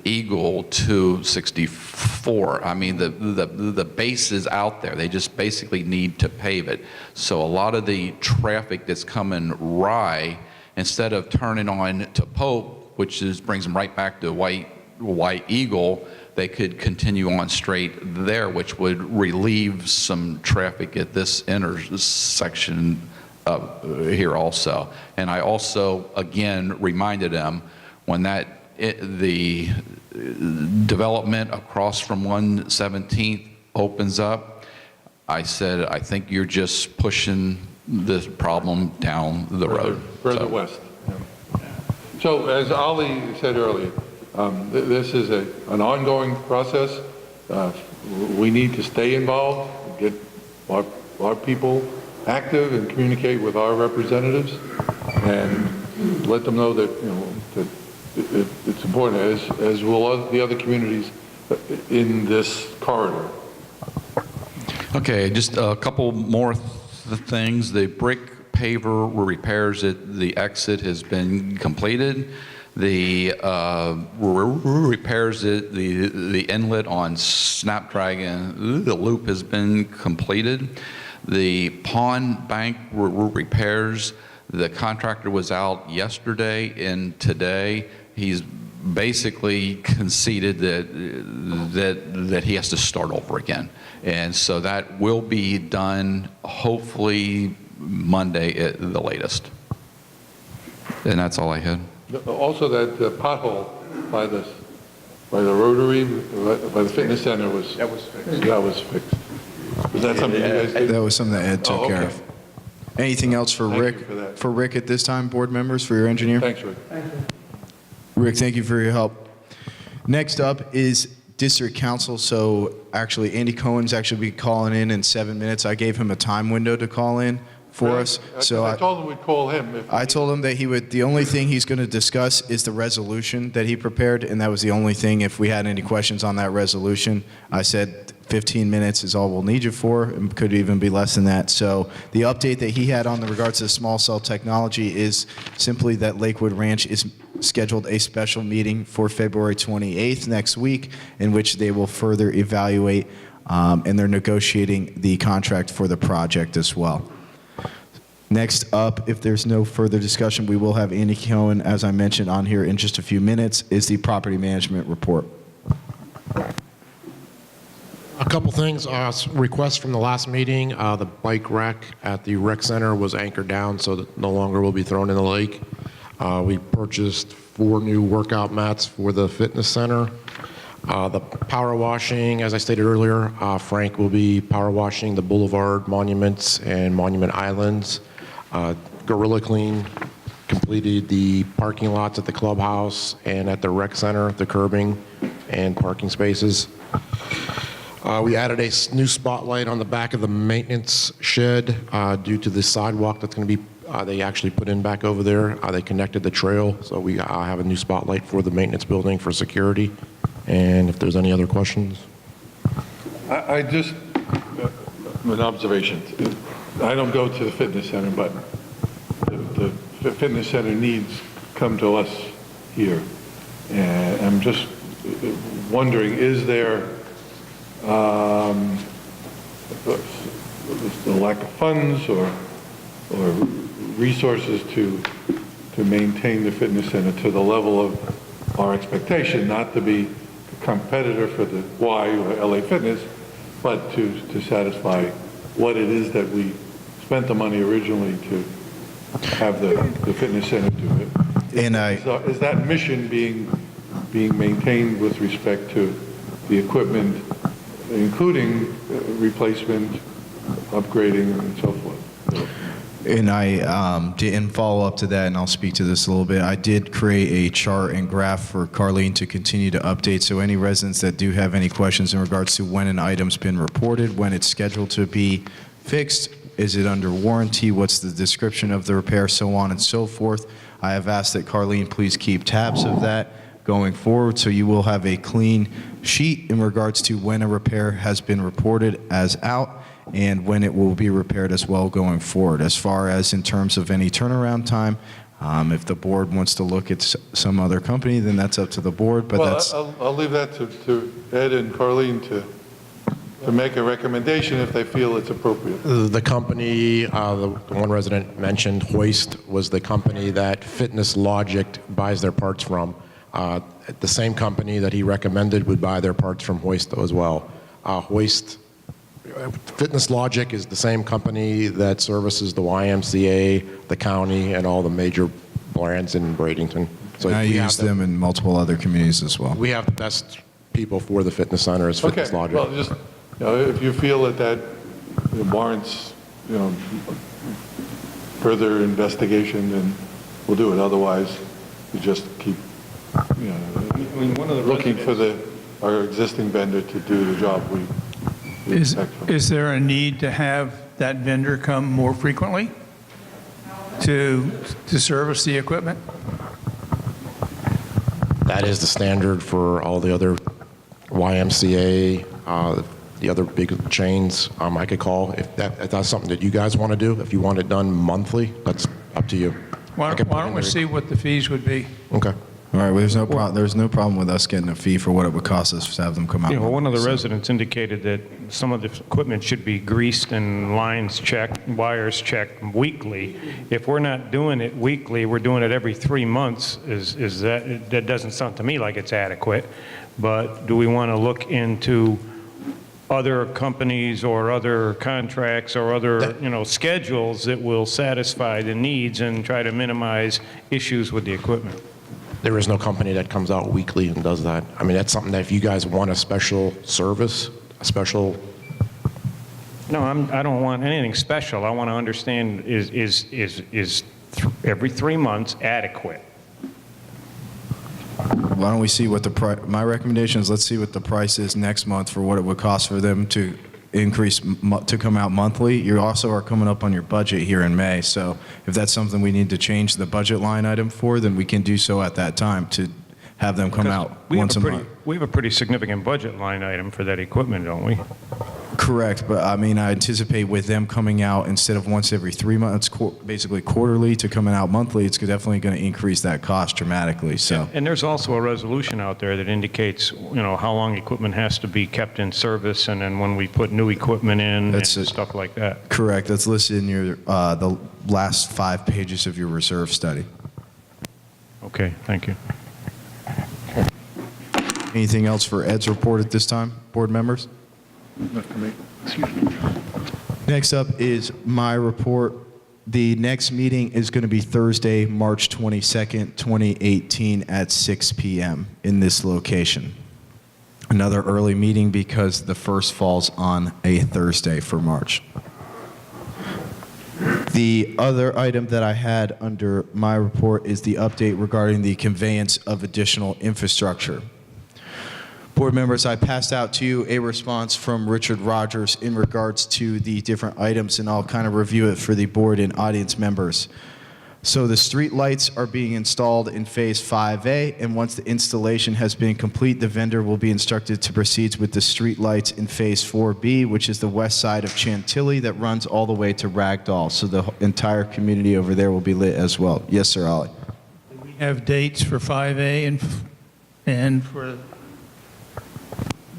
Eagle to 64. I mean, the base is out there. They just basically need to pave it. So a lot of the traffic that's coming Rye, instead of turning on to Pope, which brings them right back to White Eagle, they could continue on straight there, which would relieve some traffic at this intersection here also. And I also, again, reminded them when the development across from 117th opens up, I said, I think you're just pushing this problem down the road. Further west. Yeah. So as Ali said earlier, this is an ongoing process. We need to stay involved, get our people active and communicate with our representatives and let them know that, that it's important, as will the other communities in this corridor. Okay, just a couple more things. The brick paver repairs at the exit has been completed. The repairs at the inlet on Snapdragon, the loop has been completed. The pond bank repairs, the contractor was out yesterday and today. He's basically conceded that he has to start over again. And so that will be done hopefully Monday at the latest. And that's all I had. Also, that pothole by the Rotary, by the fitness center was fixed. That was fixed. Was that something you guys did? That was something that Ed took care of. Anything else for Thank Rick? you for that. For Rick at this time, board members, for your engineer? Thanks, Rick. Thank you. Rick, thank you for your help. Next up is District Council. So actually, Andy Cohen's actually be calling in 7 minutes. I gave him a time window to call in for us. So I told him we'd call him. I told him that the only thing he's going to discuss is the resolution that he prepared, and that was the only thing. If we had any questions on that resolution, I said 15 minutes is all we'll need you for, and could even be less than that. So the update that he had on the regards to small cell technology is simply that Lakewood Ranch is scheduled a special meeting for February 28th next week, in which they will further evaluate, and they're negotiating the contract for the project as well. Next up, if there's no further discussion, we will have Andy Cohen, as I mentioned, on here in just a few minutes, is the property management report. A couple things, requests from the last meeting. The bike rack at the rec center was anchored down, so that no longer will be thrown in the lake. We purchased 4 new workout mats for the fitness center. The power washing, as I stated earlier, Frank will be power washing the boulevard monuments and monument islands. Gorilla Clean completed the parking lots at the clubhouse and at the rec center, the curbing and parking spaces. We added a new spotlight on the back of the maintenance shed due to the sidewalk that's going to be they actually put in back over there. They connected the trail, so we have a new spotlight for the maintenance building for security. And if there's any other questions. I just, an observation. I don't go to the fitness center, but the fitness center needs come to us here. And I'm just wondering, is there the lack of funds or resources to maintain the fitness center to the level of our expectation, not to be a competitor for the Y or LA Fitness, but to satisfy what it is that we spent the money originally to have the fitness center do it. And Is that mission being maintained with respect to the equipment, including replacement, upgrading, and so forth? And I didn't follow up to that, and I'll speak to this a little bit. I did create a chart and graph for Carlene to continue to update, so any residents that do have any questions in regards to when an item's been reported, when it's scheduled to be fixed, is it under warranty, what's the description of the repair, so on and so forth. I have asked that Carlene please keep tabs of that going forward, so you will have a clean sheet in regards to when a repair has been reported as out and when it will be repaired as well going forward. As far as in terms of any turnaround time, if the board wants to look at some other company, then that's up to the board, but Well, that's... I'll leave that to Ed and Carlene to make a recommendation if they feel it's appropriate. The company, the one resident mentioned, Hoist, was the company that Fitness Logic buys their parts from. The same company that he recommended would buy their parts from Hoist as well. Fitness Logic is the same company that services the YMCA, the county, and all the major brands in Bradenton. So I we use have them in multiple other communities as well. We have the best people for the fitness center as Fitness Okay, Logic. well, just, if you feel that warrants, further investigation, then we'll do it. Otherwise, we just keep, one of the looking for our existing vendor to do the job we expect from them. Is there a need to have that vendor come more frequently to service the equipment? That is the standard for all the other YMCA, the other big chains. I could call if that's something that you guys want to do. If you want it done monthly, that's up to you. Why don't we see what the fees would be? Okay. All right, well, there's no problem with us getting a fee for what it would cost us to have them come out. One of the residents indicated that some of the equipment should be greased and lines checked, wires checked weekly. If we're not doing it weekly, we're doing it every 3 months, that doesn't sound to me like it's adequate. But do we want to look into other companies or other contracts or other, schedules that will satisfy the needs and try to minimize issues with the equipment? There is no company that comes out weekly and does that. I mean, that's something that if you guys want a special service, a special... No, I don't want anything special. I want to understand, is every 3 months adequate? Why don't we see what my recommendation is, let's see what the price is next month for what it would cost for them to increase, to come out monthly. You also are coming up on your budget here in May, so if that's something we need to change the budget line item for, then we can do so at that time to have them come out once a month. We have a pretty significant budget line item for that equipment, don't we? Correct, but I mean, I anticipate with them coming out instead of once every 3 months, basically quarterly to coming out monthly, it's definitely going to increase that cost dramatically, so. And there's also a resolution out there that indicates, how long equipment has to be kept in service, and then when we put new equipment in and stuff like that. Correct, that's listed in your, the last 5 pages of your reserve study. Okay, thank you. Anything else for Ed's report at this time, board members? Next up is my report. The next meeting is going to be Thursday, March 22nd, 2018 at 6 p.m. in this location. Another early meeting because the first falls on a Thursday for March. The other item that I had under my report is the update regarding the conveyance of additional infrastructure. Board members, I passed out to you a response from Richard Rogers in regards to the different items, and I'll kind of review it for the board and audience members. So the street lights are being installed in Phase 5A, and once the installation has been complete, the vendor will be instructed to proceed with the street lights in Phase 4B, which is the west side of Chantilly that runs all the way to Ragdoll. So the entire community over there will be lit as well. Yes, sir, Ollie. We have dates for 5A and for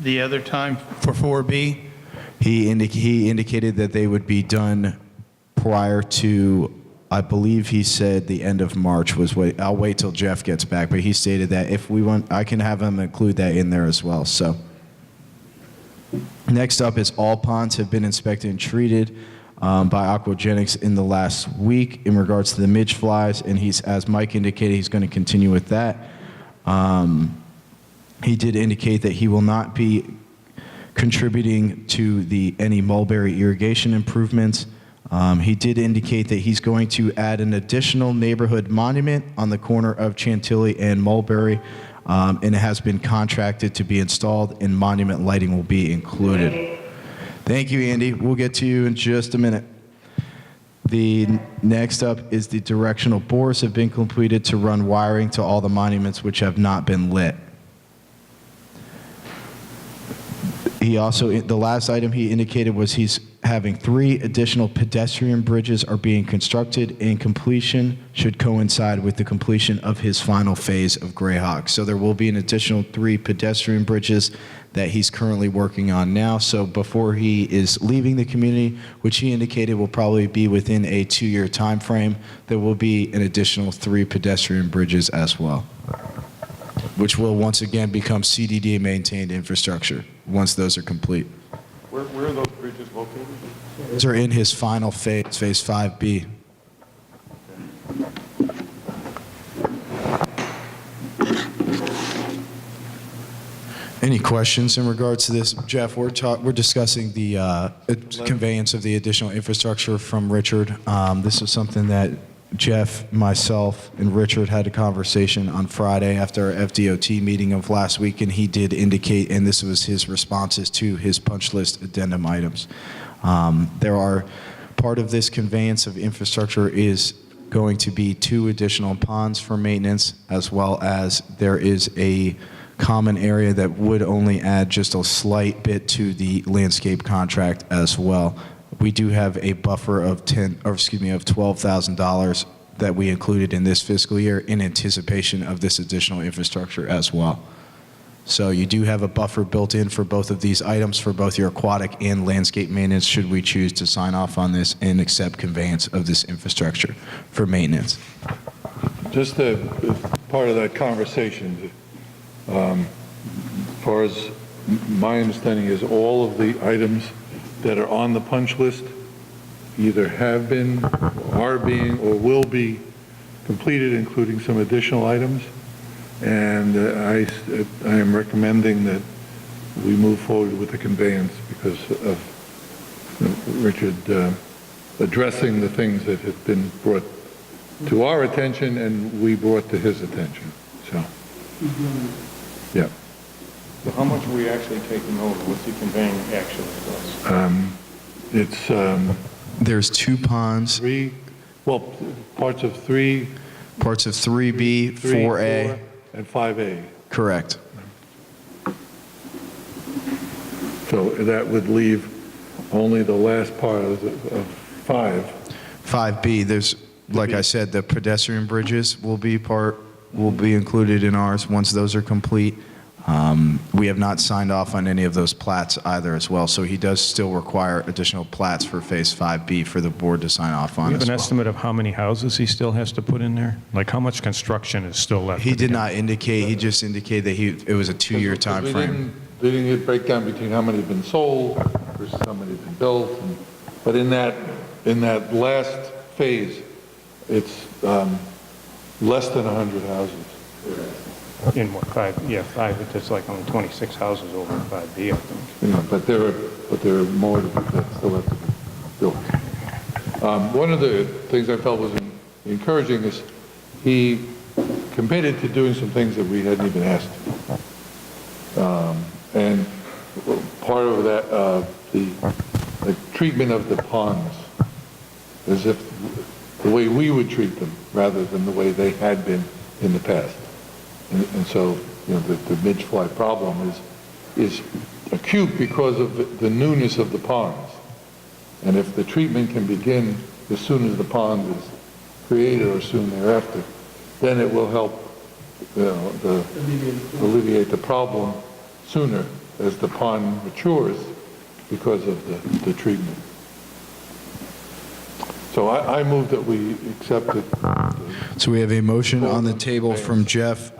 the other time for 4B. He indicated that they would be done prior to, I believe he said the end of March was what, I'll wait till Jeff gets back, but he stated that if we want, I can have him include that in there as well, so. Next up is all ponds have been inspected and treated by Aquagenics in the last week in regards to the midge flies, and he's, as Mike indicated, he's going to continue with that. He did indicate that he will not be contributing to any Mulberry irrigation improvements. He did indicate that he's going to add an additional neighborhood monument on the corner of Chantilly and Mulberry, and it has been contracted to be installed, and monument lighting will be included. Thank you, Andy. We'll get to you in just a minute. The next up is the directional bores have been completed to run wiring to all the monuments which have not been lit. He also, the last item he indicated was he's having 3 additional pedestrian bridges are being constructed, and completion should coincide with the completion of his final phase of Greyhawk. So there will be an additional 3 pedestrian bridges that he's currently working on now. So before he is leaving the community, which he indicated will probably be within a 2-year time frame, there will be an additional 3 pedestrian bridges as well, which will once again become CDD maintained infrastructure once those are complete. Where are those bridges located? Those are in his final phase, Phase 5B. Any questions in regards to this? Jeff, we're discussing the conveyance of the additional infrastructure from Richard. This is something that Jeff, myself, and Richard had a conversation on Friday after our FDOT meeting of last week, and he did indicate, and this was his responses to his punch list addendum items. There are, part of this conveyance of infrastructure is going to be 2 additional ponds for maintenance, as well as there is a common area that would only add just a slight bit to the landscape contract as well. We do have a buffer of $12,000 that we included in this fiscal year in anticipation of this additional infrastructure as well. So you do have a buffer built in for both of these items for both your aquatic and landscape maintenance should we choose to sign off on this and accept conveyance of this infrastructure for maintenance. Just as part of that conversation, as far as my understanding is all of the items that are on the punch list either have been, are being, or will be completed, including some additional items. And I am recommending that we move forward with the conveyance because of Richard addressing the things that have been brought to our attention and we brought to his attention. So, yeah. So how much are we actually taking over? What's he conveying actually to us? There's 2 ponds. Parts of 3. Parts of 3B, 4A. 4, and 5A. Correct. So that would leave only the last part of 5. 5B, there's, like I said, the pedestrian bridges will be included in ours once those are complete. We have not signed off on any of those plats either as well, so he does still require additional plats for Phase 5B for the board to sign off on Do you have as an well. estimate of how many houses he still has to put in there? Like how much construction is still left? He did not indicate, he just indicated that it was a 2-year time frame. We didn't break down between how many have been sold versus how many have been built. But in that last phase, it's less than 100 houses. In what, 5? Yeah, 5, it's like only 26 houses over in 5B, I think. Yeah, but there are more that still have to be built. One of the things I felt was encouraging is he committed to doing some things that we hadn't even asked. And part of that, the treatment of the ponds, as if the way we would treat them rather than the way they had been in the past. And so, the midge fly problem is acute because of the newness of the ponds. And if the treatment can begin as soon as the pond is created or soon thereafter, then it will help alleviate the problem sooner as the pond matures because of the treatment. So I move that we accept it. So we have a motion on the table from Jeff,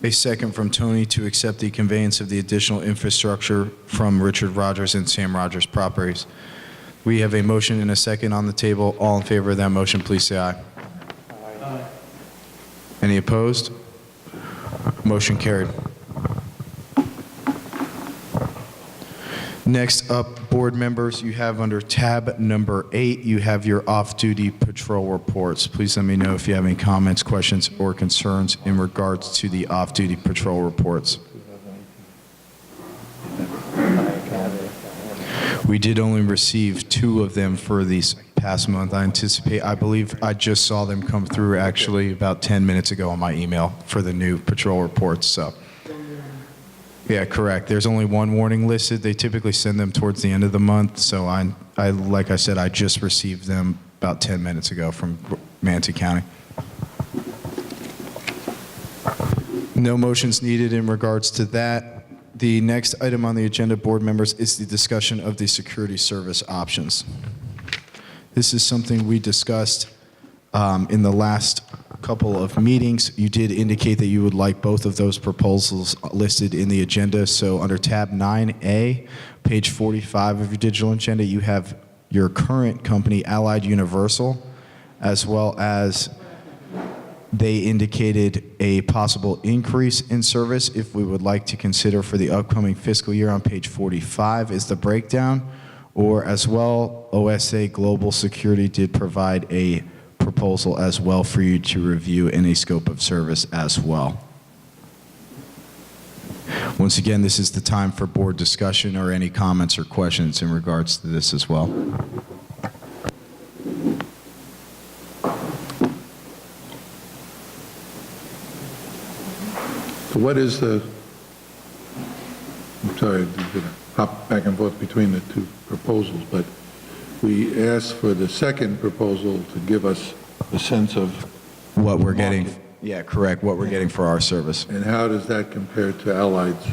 a second from Tony to accept the conveyance of the additional infrastructure from Richard Rogers and Sam Rogers Properties. We have a motion and a second on the table. All in favor of that motion, please say aye. Aye. Any opposed? Motion carried. Next up, board members, you have under tab number 8, you have your off-duty patrol reports. Please let me know if you have any comments, questions, or concerns in regards to the off-duty patrol reports. We did only receive 2 of them for this past month. I believe I just saw them come through actually about 10 minutes ago on my email for the new patrol reports. So, yeah, correct. There's only 1 warning listed. They typically send them towards the end of the month. So like I said, I just received them about 10 minutes ago from Manatee County. No motions needed in regards to that. The next item on the agenda, board members, is the discussion of the security service options. This is something we discussed in the last couple of meetings. You did indicate that you would like both of those proposals listed in the agenda. So under tab 9A, page 45 of your digital agenda, you have your current company, Allied Universal, as well as they indicated a possible increase in service if we would like to consider for the upcoming fiscal year. On page 45 is the breakdown, or as well, OSA Global Security did provide a proposal as well for you to review in a scope of service as well. Once again, this is the time for board discussion or any comments or questions in regards to this as well. So what is the, I'm sorry, I'm going to hop back and forth between the 2 proposals, but we asked for the second proposal to give us a sense of what we're getting. Yeah, correct. What we're getting for our service. And how does that compare to Allied's?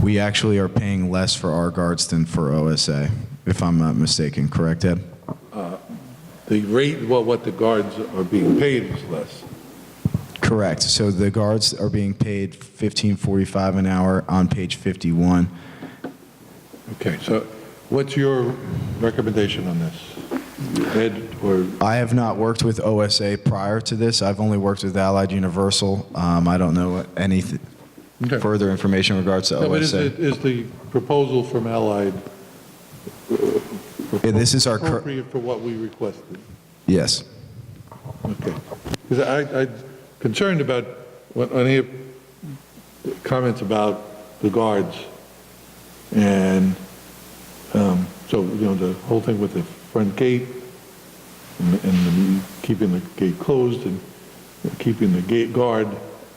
We actually are paying less for our guards than for OSA, if I'm not mistaken. Correct, Ed? The rate, well, what the guards are being paid is less. Correct. So the guards are being paid $15.45 an hour on page 51. Okay, so what's your recommendation on this? Ed, or? I have not worked with OSA prior to this. I've only worked with Allied Universal. I don't know any further information in regards to No, but OSA. is the proposal from Allied This is our appropriate for what we requested? Yes. Okay. Because I'm concerned about any comments about the guards. And so, the whole thing with the front gate and keeping the gate closed and keeping the gate guard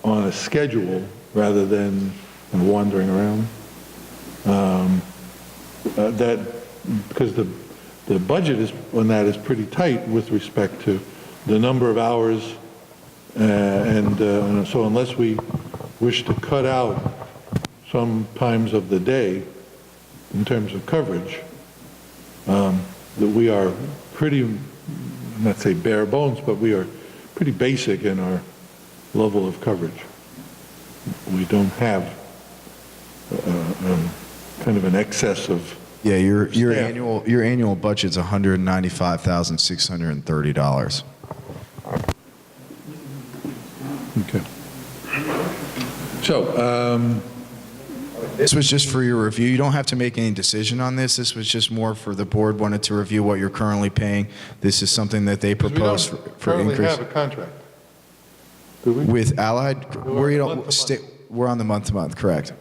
on a schedule rather than wandering around. That, because the budget on that is pretty tight with respect to the number of hours, and so unless we wish to cut out some times of the day in terms of coverage, that we are pretty, not say bare bones, but we are pretty basic in our level of coverage. We don't have kind of an excess of. Yeah, your annual budget's $195,630. Okay. So, this was just for your review. You don't have to make any decision on this. This was just more for the board wanted to review what you're currently paying. This is something that they proposed for increase. We have a contract. Do we? With Allied, we're on the month-to-month, correct.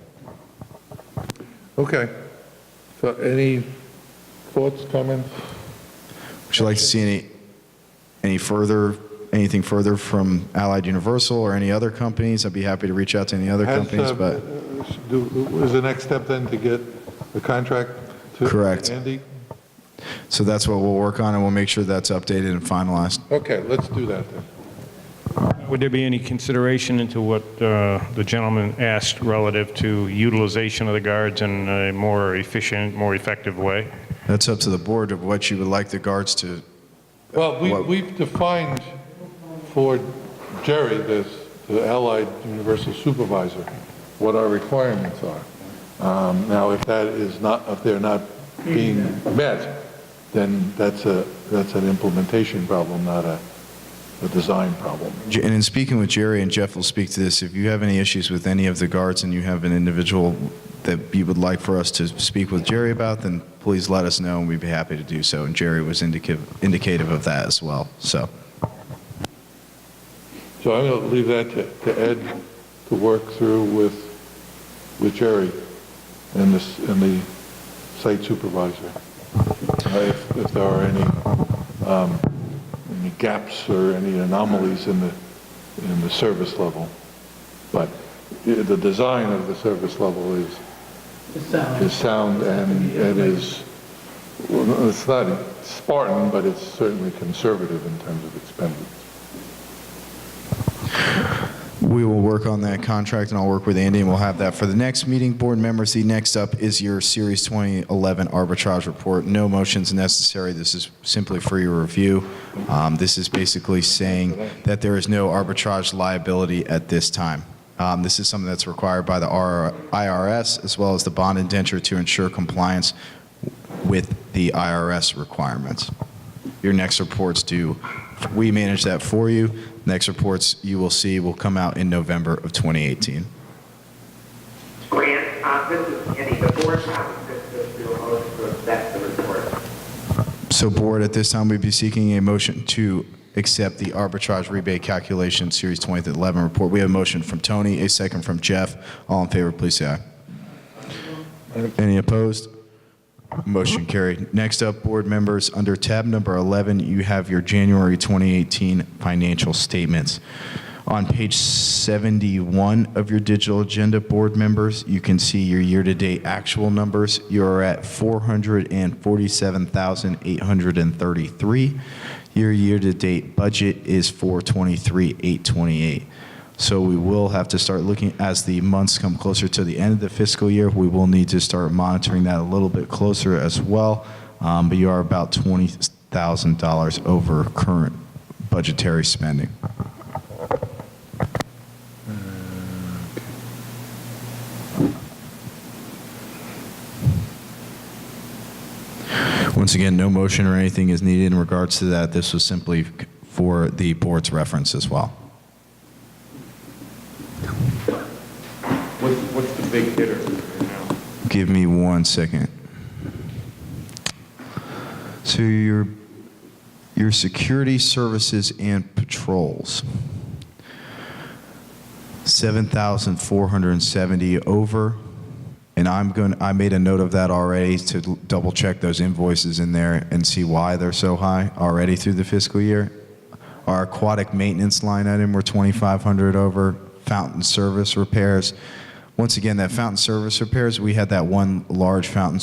Okay. So any thoughts, comments? Would you like to see anything further from Allied Universal or any other companies? I'd be happy to reach out to any other companies, but Is the next step then to get the contract to Correct. Andy? so that's what we'll work on, and we'll make sure that's updated and finalized. Okay, let's do that then. Would there be any consideration into what the gentleman asked relative to utilization of the guards in a more efficient, more effective way? That's up to the board of what you would like the guards to. Well, we've defined for Jerry, the Allied Universal Supervisor, what our requirements are. Now, if they're not being met, then that's an implementation problem, not a design problem. And in speaking with Jerry, and Jeff will speak to this, if you have any issues with any of the guards and you have an individual that you would like for us to speak with Jerry about, then please let us know and we'd be happy to do so. And Jerry was indicative of that as well. So I'm going to leave that to Ed to work through with Jerry and the site supervisor. If there are any gaps or any anomalies in the service level. But the design of the service level is sound and is, well, it's not Spartan, but it's certainly conservative in terms of expenditure. we will work on that contract, and I'll work with Andy, and we'll have that for the next meeting. Board members, the next up is your Series 2011 arbitrage report. No motions necessary. This is simply for your review. This is basically saying that there is no arbitrage liability at this time. This is something that's required by the IRS as well as the bond indenture to ensure compliance with the IRS requirements. Your next report's due. We manage that for you. Next reports you will see will come out in November of 2018. Grant, this is Andy. The board has to do a motion to accept the report. So board, at this time, we'd be seeking a motion to accept the arbitrage rebate calculation Series 2011 report. We have a motion from Tony, a second from Jeff. All in favor, please say aye. Any opposed? Motion carried. Next up, board members, under tab number 11, you have your January 2018 financial statements. On page 71 of your digital agenda, board members, you can see your year-to-date actual numbers. You are at $447,833. Your year-to-date budget is $423,828. So we will have to start looking as the months come closer to the end of the fiscal year. We will need to start monitoring that a little bit closer as well. But you are about $20,000 over current budgetary spending. Once again, no motion or anything is needed in regards to that. This was simply for the board's reference as well. What's the big hitter right now? Give me 1 second. So your security services and patrols, 7,470 over. And I made a note of that already to double check those invoices in there and see why they're so high already through the fiscal year. Our aquatic maintenance line item, we're 2,500 over. Fountain service repairs. Once again, that fountain service repairs, we had that one large fountain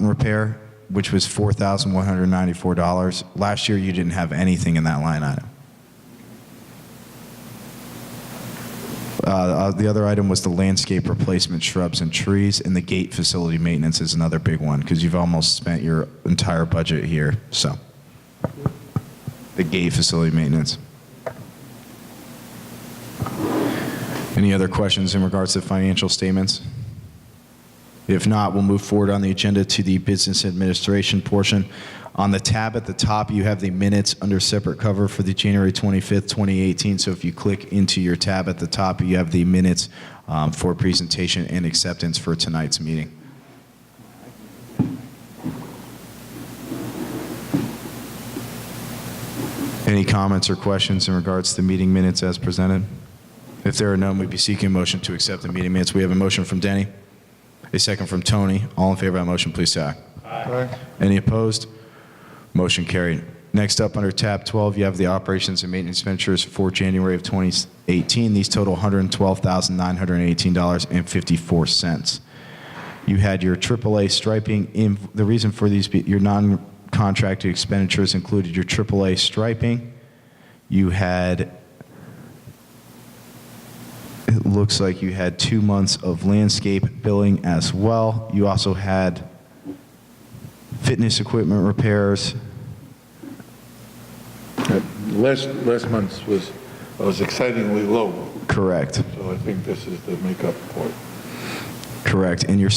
repair, which was $4,194. Last year, you didn't have anything in that line item. The other item was the landscape replacement, shrubs and trees, and the gate facility maintenance is another big one because you've almost spent your entire budget here. So, the gate facility maintenance. Any other questions in regards to financial statements? If not, we'll move forward on the agenda to the business administration portion. On the tab at the top, you have the minutes under separate cover for the January 25th, 2018. So if you click into your tab at the top, you have the minutes for presentation and acceptance for tonight's meeting. Any comments or questions in regards to the meeting minutes as presented? If there are none, we'd be seeking a motion to accept the meeting minutes. We have a motion from Denny, A second from Tony. All in favor of that motion, please say aye. Aye. Any opposed? Motion carried. Next up, under tab 12, you have the operations and maintenance expenditures for January of 2018. These total $112,918.54. You had your AAA striping. The reason for these, your non-contracted expenditures included your AAA striping. You had, it looks like you had 2 months of landscape billing as well. You also had fitness equipment repairs. Last month's was excitingly low, Correct. so I think this is the makeup for it. Correct. And you're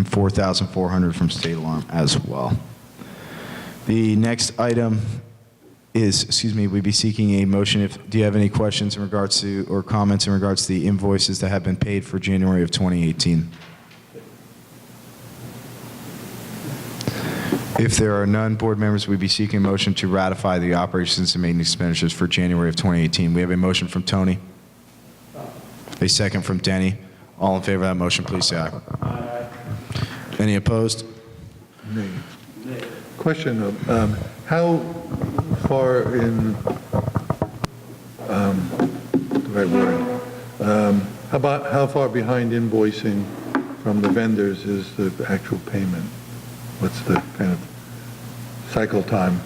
4,400 from State Alarm as well. The next item is, we'd be seeking a motion. Do you have any questions in regards to, or comments in regards to the invoices that have been paid for January of 2018? If there are none, board members, we'd be seeking a motion to ratify the operations and maintenance expenditures for January of 2018. We have a motion from Tony. A second from Denny. All in favor of that motion, please say aye. Aye. Any opposed? Nay. Question of, how far in, the right word, how far behind invoicing from the vendors is the actual payment? What's the kind of cycle time?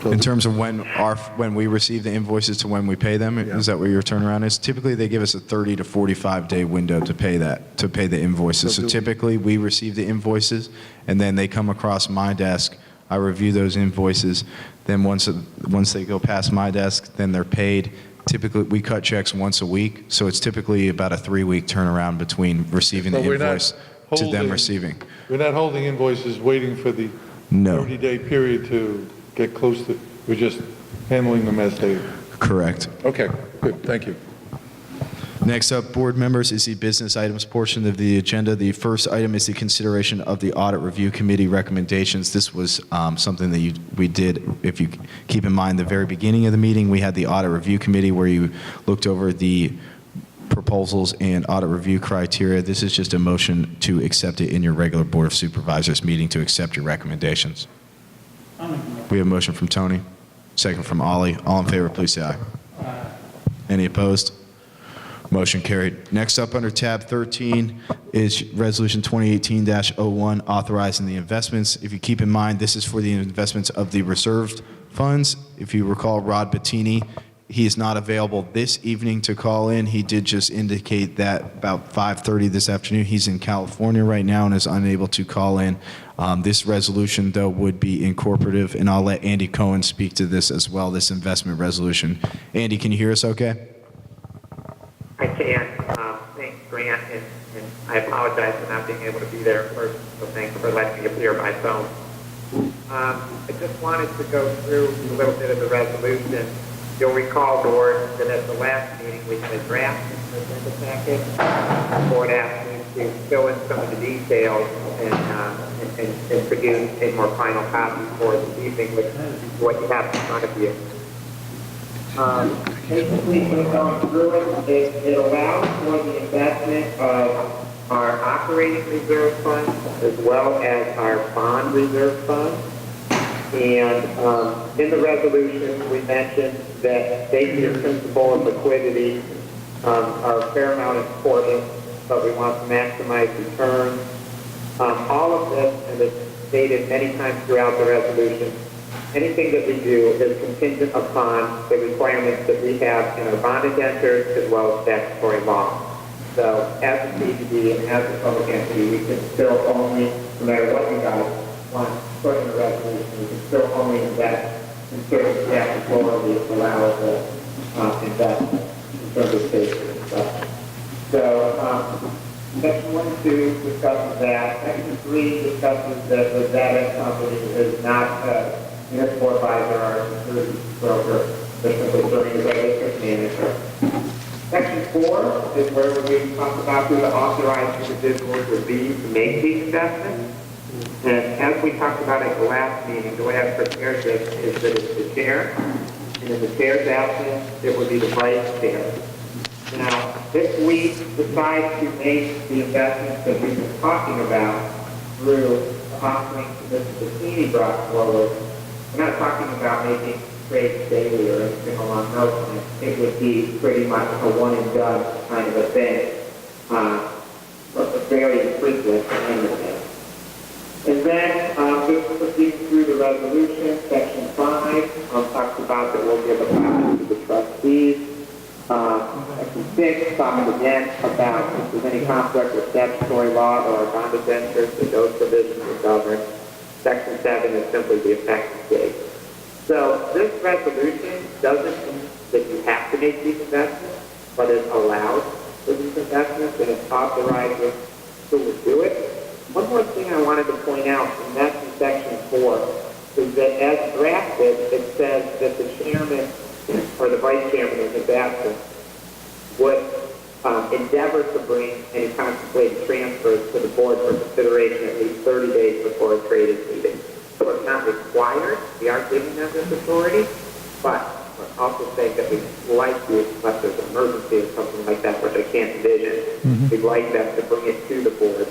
In terms of when we receive the invoices to when we pay them, is that what your turnaround is? Typically, they give us a 30 to 45-day window to pay the invoices. So typically, we receive the invoices, and then they come across my desk. I review those invoices. Then once they go past my desk, then they're paid. Typically, we cut checks once a week, so it's typically about a 3-week turnaround between receiving the invoice to them receiving. We're not holding invoices waiting for the No. 30-day period to get close to, we're just handling them as they... Correct. Okay, good, thank you. Next up, board members, is the business items portion of the agenda. The first item is the consideration of the Audit Review Committee recommendations. This was something that we did, if you keep in mind, the very beginning of the meeting, we had the Audit Review Committee where you looked over the proposals and audit review criteria. This is just a motion to accept it in your regular Board of Supervisors meeting to accept your recommendations. We have a motion from Tony, second from Ollie. All in favor, please say aye. Aye. Any opposed? Motion carried. Next up under tab 13 is Resolution 2018-01 authorizing the investments. If you keep in mind, this is for the investments of the reserved funds. If you recall, Rod Bettini, he is not available this evening to call in. He did just indicate that about 5:30 this afternoon. He's in California right now and is unable to call in. This resolution, though, would be incorporative, and I'll let Andy Cohen speak to this as well, this investment resolution. Andy, can you hear us okay? I can. Thanks, Grant, and I apologize for not being able to be there first, so thanks for letting me appear by phone. I just wanted to go through a little bit of the resolution. You'll recall, Board, that at the last meeting we had a draft in the packet. The Board asked me to fill in some of the details and produce a more final copy for this evening, which is what you have in front of you. Basically, when going through it allows for the investment of our operating reserve fund as well as our bond reserve fund. And in the resolution, we mentioned that safety of principle and liquidity are a fair amount important, but we want to maximize returns. All of this, and it's stated many times throughout the resolution, anything that we do is contingent upon the requirements that we have in our bond indentures as well as statutory law. So as a CDD and as a public entity, we can still only, no matter what you guys want to put in the resolution, we can still only invest in certain statutorily allowable investment in terms of safety and stuff. So Section 1 and 2 discusses that. Section 3 discusses that the data company is not municipal advisor or security broker, they're simply serving as our district manager. Section 4 is where we talk about who the authorized individuals would be to make these investments. And as we talked about at the last meeting, the way I've prepared this is that it's the chair, and in the chair's absence, it would be the vice chair. Now, if we decide to make the investments that we've been talking about through the offering that Mr. Bikini brought forward, we're not talking about making trades daily or anything along those lines. It would be pretty much a one and done kind of a thing. Very infrequent kind of thing. And then, just proceeding through the resolution, section 5 talks about that we'll give a copy to the trustees. Section 6 talks again about if there's any conflict with statutory law or bond indentures, that those provisions are governed. Section 7 is simply the effective date. So this resolution doesn't mean that you have to make these investments, but it allows for these investments and it authorizes who would do it. One more thing I wanted to point out, and that's in section 4, is that as drafted, it says that the chairman or the vice chairman in his absence would endeavor to bring any contemplated transfers to the board for consideration at least 30 days before a trade is needed. So it's not required. We are giving them this authority, but we're also saying that we'd like to, unless there's an emergency or something like that, which I can't envision, we'd like them to bring it to the board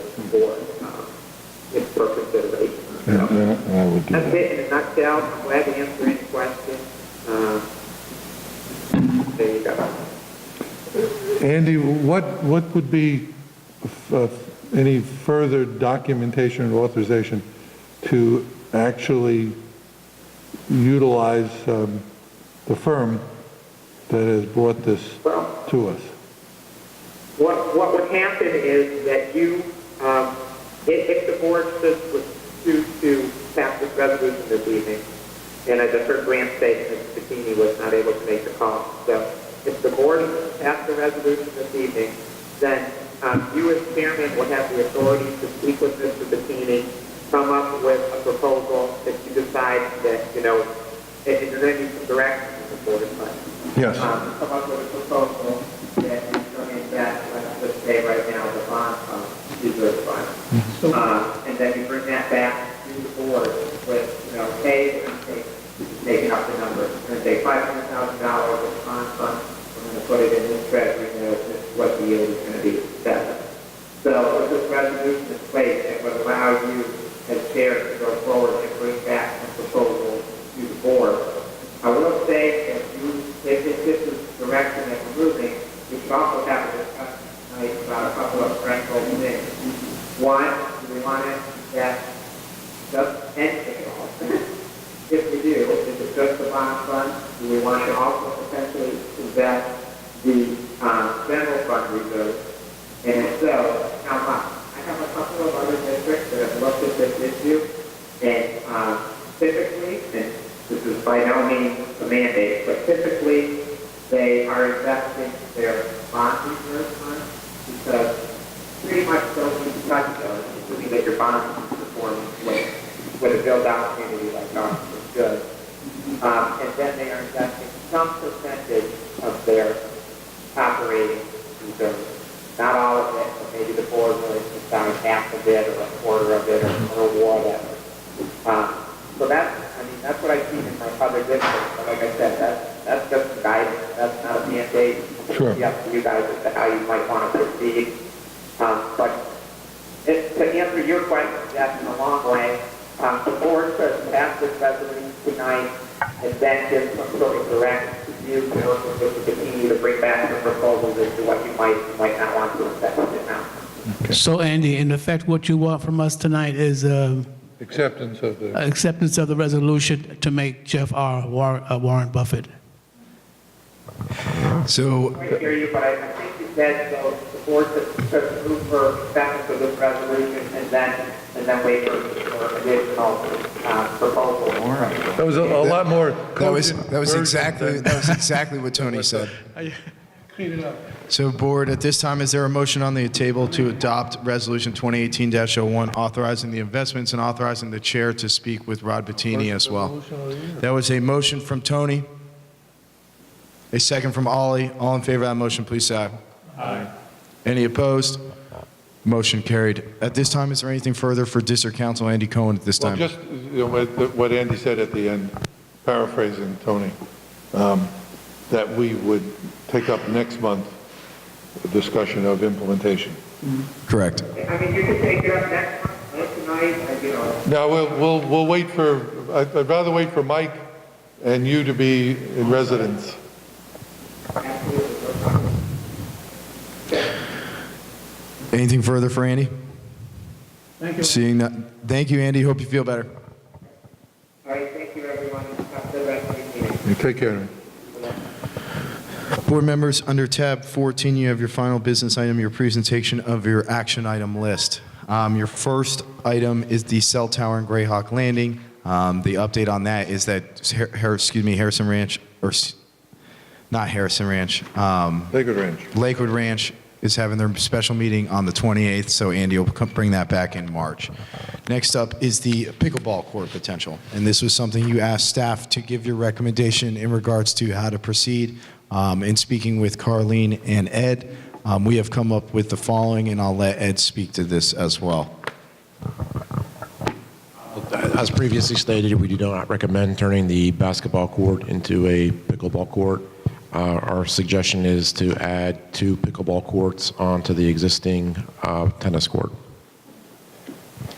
for consideration. So, I would do that's that. it in a nutshell. I'm glad to answer any questions. There you go. Andy, what would be any further documentation or authorization to actually utilize the firm that has brought this to us? What would happen is that you, if the board was to pass this resolution this evening, and as I heard Grant say, Mr. Bikini was not able to make the call. So if the board passed the resolution this evening, then you as chairman would have the authority to speak with Mr. Bikini, come up with a proposal that you decide that, you know, if there's going to be some direction from the board, but Yes. come up with a proposal that is going to invest, let's say right now, the bond fund, reserve fund. And then you bring that back to the board with, you know, hey, we're going to take, making up the numbers, we're going to take $500,000 of the bond fund, we're going to put it in this treasury note, this is what the yield is going to be, etc. So with this resolution in place, it would allow you as chair to go forward and bring back some proposals to the board. I will say, if this is the direction that we're moving, we should also have a discussion tonight about a couple of threshold things. One, do we want to invest just anything at all? If we do, is it just the bond fund? Do we want to also potentially invest the general fund reserve? And if so, how much? I have a couple of other districts that have looked at this issue, and typically, and this is by no means a mandate, but typically they are investing their bond reserve fund because pretty much don't need to touch those, assuming that your bond is performing with a build-out community like ours is good. And then they are investing some percentage of their operating reserve. Not all of it, but maybe the board will decide half of it or a quarter of it or whatever. So that's what I've seen in my other districts. But like I said, that's just guidance. That's not a mandate. Sure. It's up to you guys as to how you might want to proceed. But to answer your question, yes, in a long way, the board could pass this resolution tonight and then give some sort of direction to you to work with Mr. Bikini to bring back the proposals as to what you might not want to invest in now. So Andy, in effect, what you want from us tonight is Acceptance of the, acceptance of the resolution to make Jeff R. Warren Buffett. So, I hear you, but I think you said so the board could move for acceptance of this resolution and then wait for additional proposal. that was a lot more. that was exactly what Tony said. Clean it up. So, board, at this time, is there a motion on the table to adopt Resolution 2018-01, authorizing the investments and authorizing the chair to speak with Rod Bettini as well? That was a motion from Tony. A second from Ollie. All in favor of that motion, please say aye. Aye. Any opposed? Motion carried. At this time, is there anything further for District Council Andy Cohen at this Well, time? just what Andy said at the end, paraphrasing Tony, that we would take up next month discussion of implementation. Correct. I mean, you can take it up next month, not tonight, you know. No, we'll wait for, I'd rather wait for Mike and you to be in residence. Anything further for Andy? Thank you. Seeing that, thank you, Andy. Hope you feel better. All right, thank you, everyone. Have the rest of the meeting. You take care. Board members, under tab 14, you have your final business item, your presentation of your action item list. Your first item is the cell tower in Grayhawk Landing. The update on that is that, Harrison Ranch, or not Harrison Ranch. Lakewood Ranch. Lakewood Ranch is having their special meeting on the 28th, so Andy will bring that back in March. Next up is the pickleball court potential, and this was something you asked staff to give your recommendation in regards to how to proceed. In speaking with Carlene and Ed, we have come up with the following, and I'll let Ed speak to this as well. As previously stated, we do not recommend turning the basketball court into a pickleball court. Our suggestion is to add 2 pickleball courts onto the existing tennis court.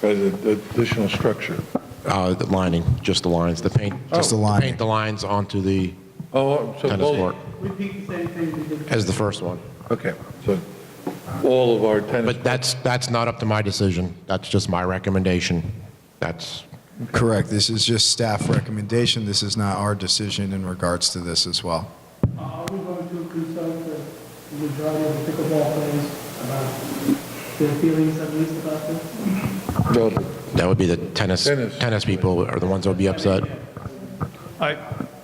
As an additional structure. The lining, just the lines, the paint. Just the lining. Paint the lines onto the So tennis both- court Repeat the same thing we did. as the first one. Okay, so all of our tennis. But that's not up to my decision. That's just my recommendation. That's Correct. This is just staff recommendation. This is not our decision in regards to this as well. Are we going to consult the majority of the pickleball players about their feelings at least about this? No, that would be the tennis people are the ones that would be upset.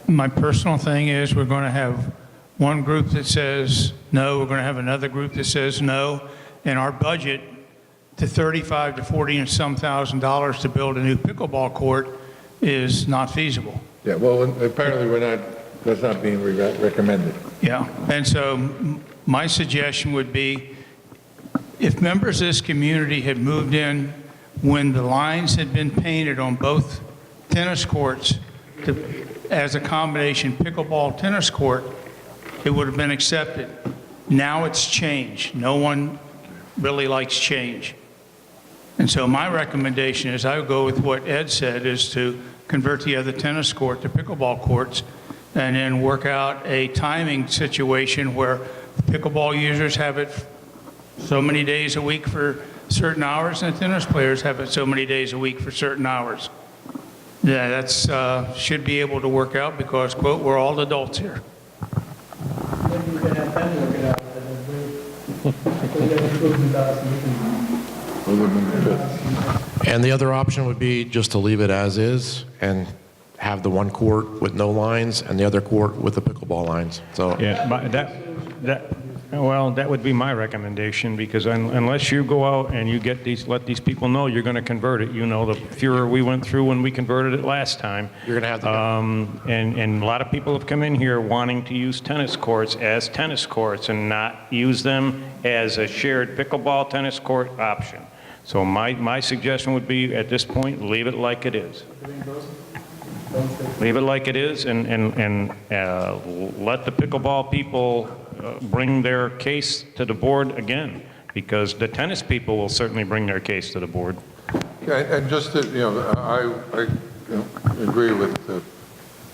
My personal thing is we're going to have one group that says no, we're going to have another group that says no, and our budget to $35 to $40 and some $1,000 to build a new pickleball court is not feasible. Yeah, well, apparently that's not being recommended. Yeah, and so my suggestion would be if members of this community had moved in when the lines had been painted on both tennis courts as a combination pickleball tennis court, it would have been accepted. Now it's changed. No one really likes change. And so my recommendation is I would go with what Ed said, is to convert the other tennis court to pickleball courts and then work out a timing situation where pickleball users have it so many days a week for certain hours and the tennis players have it so many days a week for certain hours. Yeah, that's should be able to work out because, quote, we're all adults here. Maybe we can have them work it out. We get improvement out so we can. And the other option would be just to leave it as is and have the one court with no lines and the other court with the pickleball lines. So Yeah, but that would be my recommendation, because unless you go out and you let these people know you're going to convert it, you know the furor we went through when we converted it last time. You're going to have and a lot of people have come in here wanting to use tennis courts as tennis courts and not use them as a shared pickleball tennis court option. So my suggestion would be, at this point, leave it like it is. Leave it like it is and let the pickleball people bring their case to the board again, because the tennis people will certainly bring their case to the board. Yeah, and just to, I agree with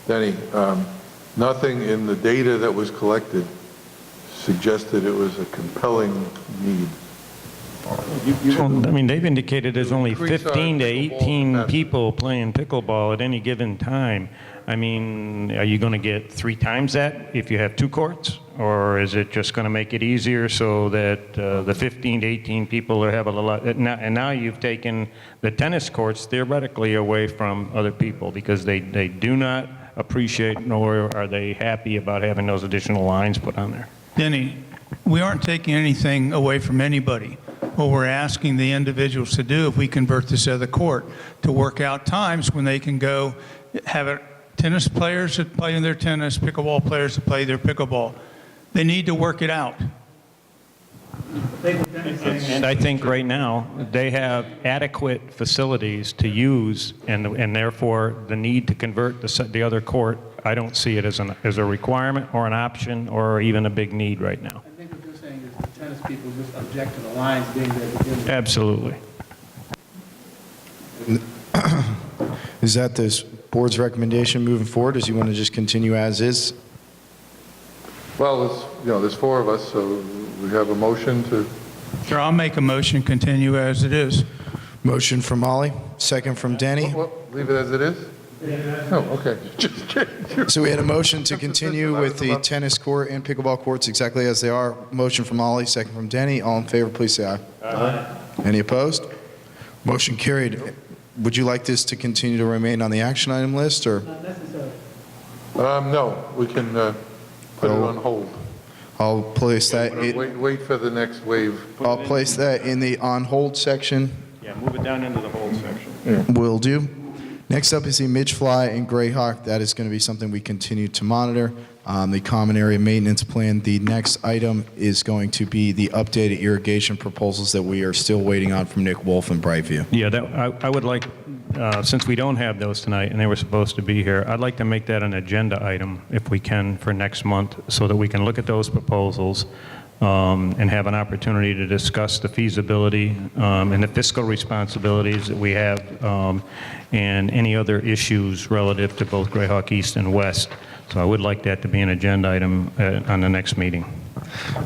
Denny. Nothing in the data that was collected suggested it was a compelling need. Well, I mean, they've indicated there's only Increase our 15 to pickleball 18 capacity. people playing pickleball at any given time. I mean, are you going to get 3 times that if you have 2 courts? Or is it just going to make it easier so that the 15 to 18 people have a lot? And now you've taken the tennis courts theoretically away from other people because they do not appreciate nor are they happy about having those additional lines put on there. Denny, we aren't taking anything away from anybody. What we're asking the individuals to do, if we convert this other court, to work out times when they can go have it, tennis players that play their tennis, pickleball players that play their pickleball. They need to work it out. And I think right now, they have adequate facilities to use, and therefore, the need to convert the other court, I don't see it as a requirement or an option or even a big need right now. I think what you're saying is sometimes people just object to the lines being there to begin with. Absolutely. Is that this board's recommendation moving forward? Does you want to just continue as is? Well, there's four of us, so we have a motion to, Sure, I'll make a motion, continue as it is. Motion from Ollie, second from Denny. well, leave it as it is? Oh, okay. Just kidding. So we had a motion to continue with the tennis court and pickleball courts exactly as they are. Motion from Ollie, second from Denny. All in favor, please say aye. Aye. Any opposed? Motion carried. Would you like this to continue to remain on the action item list, or? Not necessary. No, we can put it on hold. I'll place that, Wait for the next wave. I'll place that in the on hold section. Yeah, move it down into the hold section. Will do. Next up is the Midgefly and Greyhawk. That is going to be something we continue to monitor. The common area maintenance plan. The next item is going to be the updated irrigation proposals that we are still waiting on from Nick Wolf and Brightview. Yeah, I would like, since we don't have those tonight, and they were supposed to be here, I'd like to make that an agenda item, if we can, for next month, so that we can look at those proposals and have an opportunity to discuss the feasibility and the fiscal responsibilities that we have and any other issues relative to both Greyhawk East and West. So I would like that to be an agenda item on the next meeting.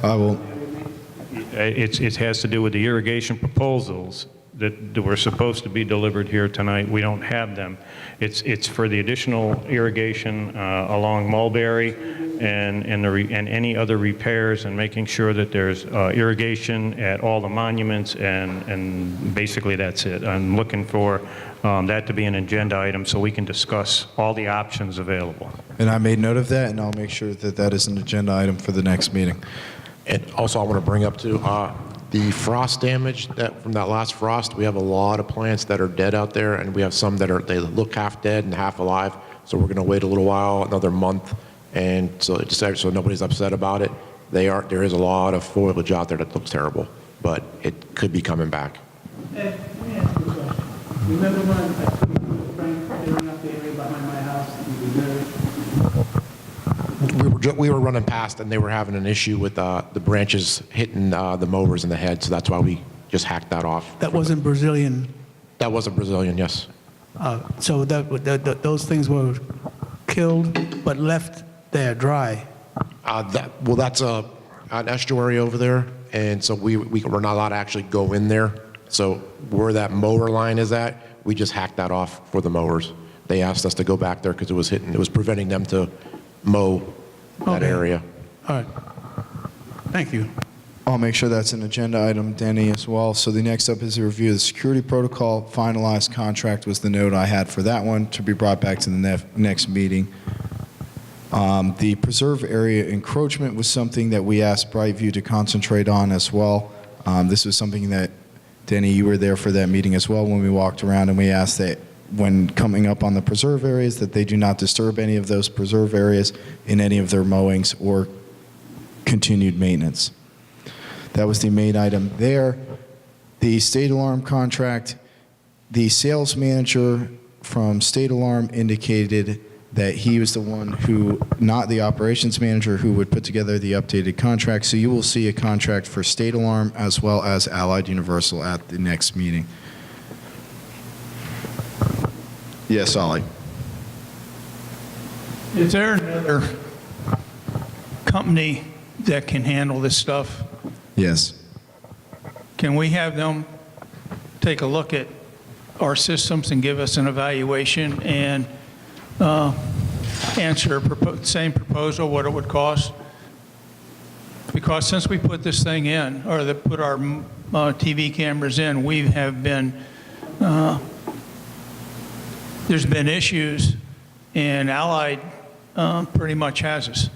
I will. It has to do with the irrigation proposals that were supposed to be delivered here tonight. We don't have them. It's for the additional irrigation along Mulberry and any other repairs, and making sure that there's irrigation at all the monuments, and basically that's it. I'm looking for that to be an agenda item so we can discuss all the options available. And I made note of that, and I'll make sure that that is an agenda item for the next meeting. And also, I want to bring up too, the frost damage from that last frost. We have a lot of plants that are dead out there, and we have some that they look half dead and half alive. So we're going to wait a little while, another month, and so nobody's upset about it. There is a lot of foliage out there that looks terrible, but it could be coming back. Ed, let me ask you a question. Remember when I took you to Frank clearing up the area behind my house in Missouri? We were running past, and they were having an issue with the branches hitting the mowers in the head, so that's why we just hacked that off. That wasn't Brazilian. That was a Brazilian, yes. So those things were killed but left there dry. That's an estuary over there, and so we're not allowed to actually go in there. So where that mower line is at, we just hacked that off for the mowers. They asked us to go back there because it was preventing them to mow that area. All right. Thank you. I'll make sure that's an agenda item, Denny, as well. So the next up is a review of the security protocol. Finalized contract was the note I had for that one to be brought back to the next meeting. The preserve area encroachment was something that we asked Brightview to concentrate on as well. This was something that, Denny, you were there for that meeting as well when we walked around, and we asked that when coming up on the preserve areas that they do not disturb any of those preserve areas in any of their mowings or continued maintenance. That was the main item there. The State Alarm contract, the sales manager from State Alarm indicated that he was the one who, not the operations manager, who would put together the updated contract. So you will see a contract for State Alarm as well as Allied Universal at the next meeting. Yes, Ollie. Is there another company that can handle this stuff? Yes. Can we have them take a look at our systems and give us an evaluation and answer same proposal, what it would cost? Because since we put this thing in, or put our TV cameras in, we have been, there's been issues, and Allied pretty much has us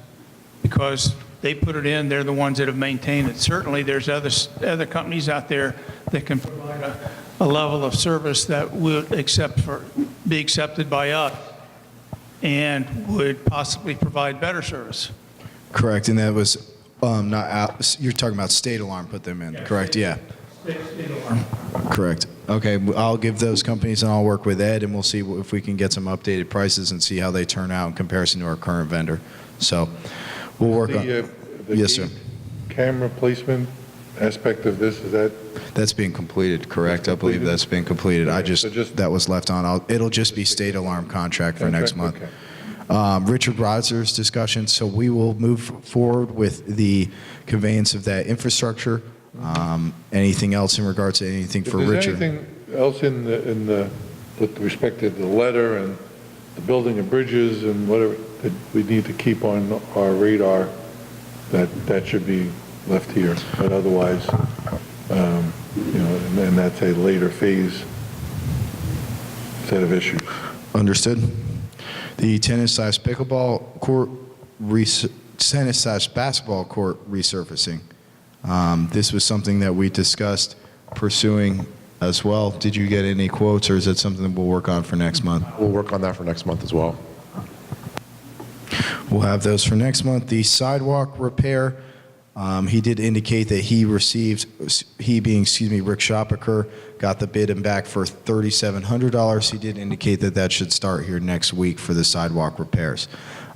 because they put it in, they're the ones that have maintained it. Certainly there's other companies out there that can provide a level of service that would be accepted by us and would possibly provide better service. Correct, and that was you're talking about State Alarm put them in, correct? Yeah. State Alarm. Correct. Okay, I'll give those companies and I'll work with Ed, and we'll see if we can get some updated prices and see how they turn out in comparison to our current vendor. So we'll work on. Yes, sir. Camera placement aspect of this, is that? That's being completed, correct? I believe that's been completed. That was left on. It'll just be state alarm contract for next month. Okay. Richard Rodzer's discussion, so we will move forward with the conveyance of that infrastructure. Anything else in regards to anything for Is there Richard? anything else with respect to the letter and the building of bridges and whatever that we need to keep on our radar, that should be left here, but otherwise, and that's a later phase set of issues. Understood. The tennis/pickleball court, tennis/basketball court resurfacing. This was something that we discussed pursuing as well. Did you get any quotes, or is that something that we'll work on for next month? We'll work on that for next month as well. We'll have those for next month. The sidewalk repair, he did indicate that he received, Rick Shopaker, got the bid and back for $3,700. He did indicate that that should start here next week for the sidewalk repairs.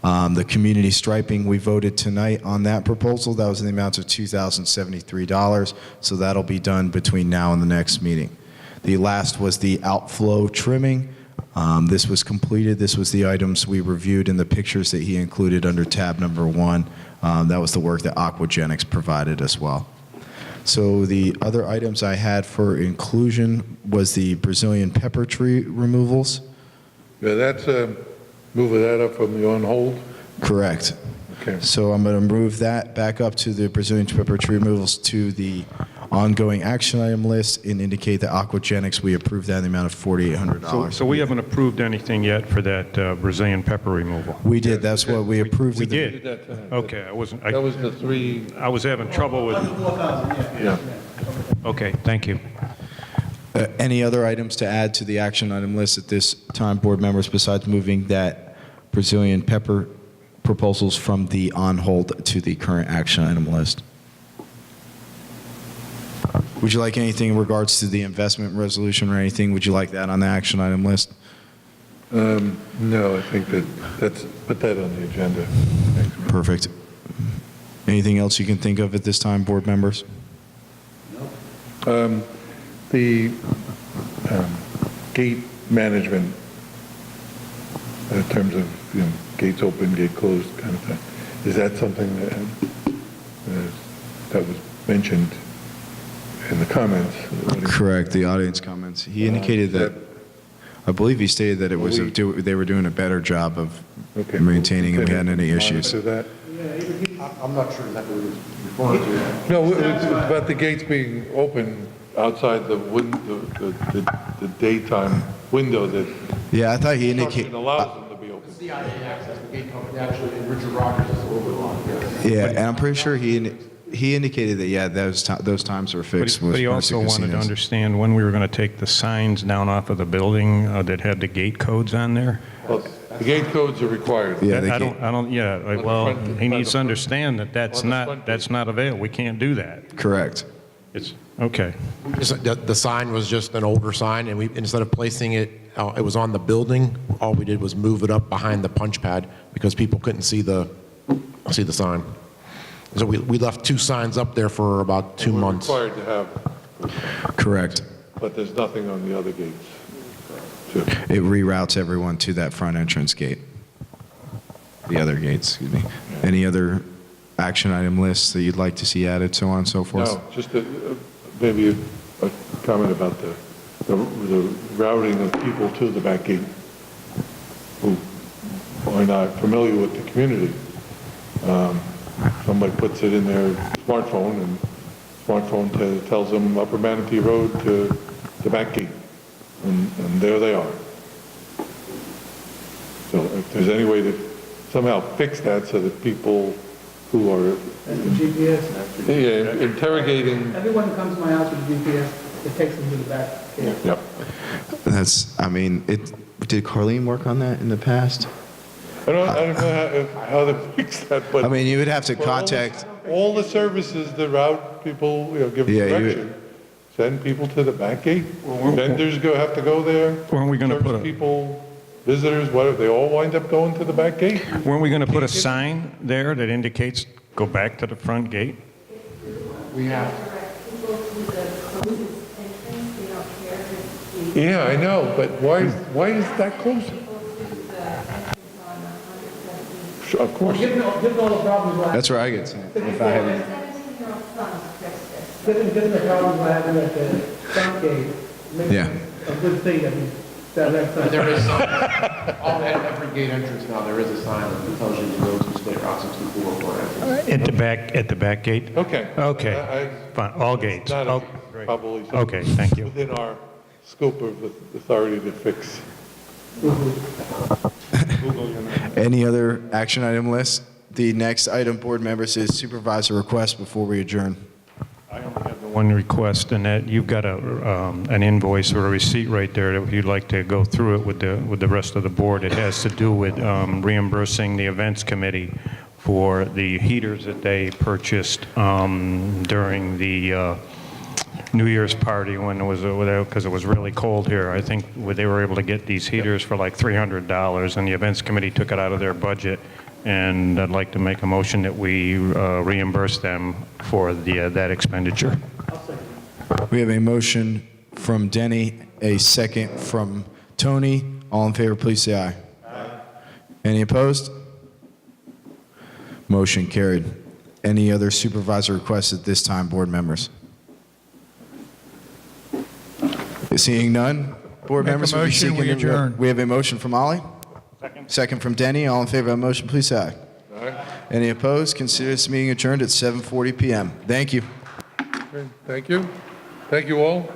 The community striping, we voted tonight on that proposal. That was in the amount of $2,073, so that'll be done between now and the next meeting. The last was the outflow trimming. This was completed. This was the items we reviewed in the pictures that he included under tab number 1. That was the work that Aquagenics provided as well. So the other items I had for inclusion was the Brazilian pepper tree removals. Yeah, that's moving that up from the on hold. Correct. Okay. So I'm going to move that back up to the Brazilian pepper tree removals to the ongoing action item list and indicate that Aquagenics, we approved that in the amount of $4,800. So we haven't approved anything yet for that Brazilian pepper removal? We did. That's what we approved. We at the- did? That tonight. Okay, I wasn't, That was the three. I was having trouble with, Yeah. okay, thank you. Any other items to add to the action item list at this time, board members, besides moving that Brazilian pepper proposals from the on hold to the current action item list? Would you like anything in regards to the investment resolution or anything? Would you like that on the action item list? No, I think that's put that on the agenda. Perfect. Anything else you can think of at this time, board members? The gate management, in terms of gates open, gate closed kind of thing, is that something that was mentioned in the comments? Correct, the audience comments. He indicated that, I believe he stated that it was, they were doing a better job of maintaining and we hadn't any issues. That? I'm not sure exactly what he was referring to. No, it's about the gates being open outside the daytime window that. Yeah, I thought he indicated. Allows them to be open. CIA access, the gate company actually, and Richard Rogers is overlong, yes. Yeah, and I'm pretty sure he indicated that, yeah, those times were fixed. But he also wanted to understand when we were going to take the signs down off of the building that had the gate codes on there. Well, the gate codes are required. Yeah, well, he needs to understand that that's not available. We can't do that. Correct. It's, okay. The sign was just an older sign, and we, instead of placing it, it was on the building, all we did was move it up behind the punch pad because people couldn't see the sign. So we left 2 signs up there for about 2 months. We're required to have. Correct. But there's nothing on the other gates. Too. It reroutes everyone to that front entrance gate. The other gates, excuse me. Any other action item lists that you'd like to see added, so on and so forth? No, just maybe a comment about the routing of people to the back gate who are not familiar with the community. Somebody puts it in their smartphone, and smartphone tells them Upper Manatee Road to the back gate, and there they are. So if there's any way to somehow fix that so that people who are GPS. interrogating. Everyone who comes to my house with GPS, it takes them to the back. Yep. That's, I mean, did Carlene work on that in the past? I don't know how to fix that, but. I mean, you would have to contact. All the services that route people, give direction, send people to the back gate. Vendors have to go there. Weren't we going to put Service people, visitors, whatever, they all wind up going to the back gate? Weren't we going to put a sign there that indicates go back to the front gate? We have. Yeah, I know, but why is that closer? Sure, of course. Given all the problems we're That's where I get sent. If I had, given the problems we're having at the front gate, maybe Yeah. a good thing that we, that next time. There is at every gate entrance now, there is a sign that tells you to go to State Route 64 for entrance. At the back gate? Okay. Okay, fine, all gates. Not Oh, probably Okay, thank you. within our scope of authority to fix. any other action item list? The next item, board members, is supervisor request before we adjourn. I only have the one request, and that you've got an invoice or a receipt right there that if you'd like to go through it with the rest of the board. It has to do with reimbursing the events committee for the heaters that they purchased during the New Year's party when it was, because it was really cold here. I think they were able to get these heaters for like $300, and the events committee took it out of their budget. And I'd like to make a motion that we reimburse them for that expenditure. We have a motion from Denny, a second from Tony. All in favor, please say aye. Aye. Any opposed? Motion carried. Any other supervisor requests at this time, board members? Seeing none, board Make a members will be motion, seeking we adjourn. We have a motion from Ollie. Second from Denny. All in favor of the motion, please say aye. Aye. Any opposed? Consider this meeting adjourned at 7:40 p.m. Thank you. Thank you. Thank you all.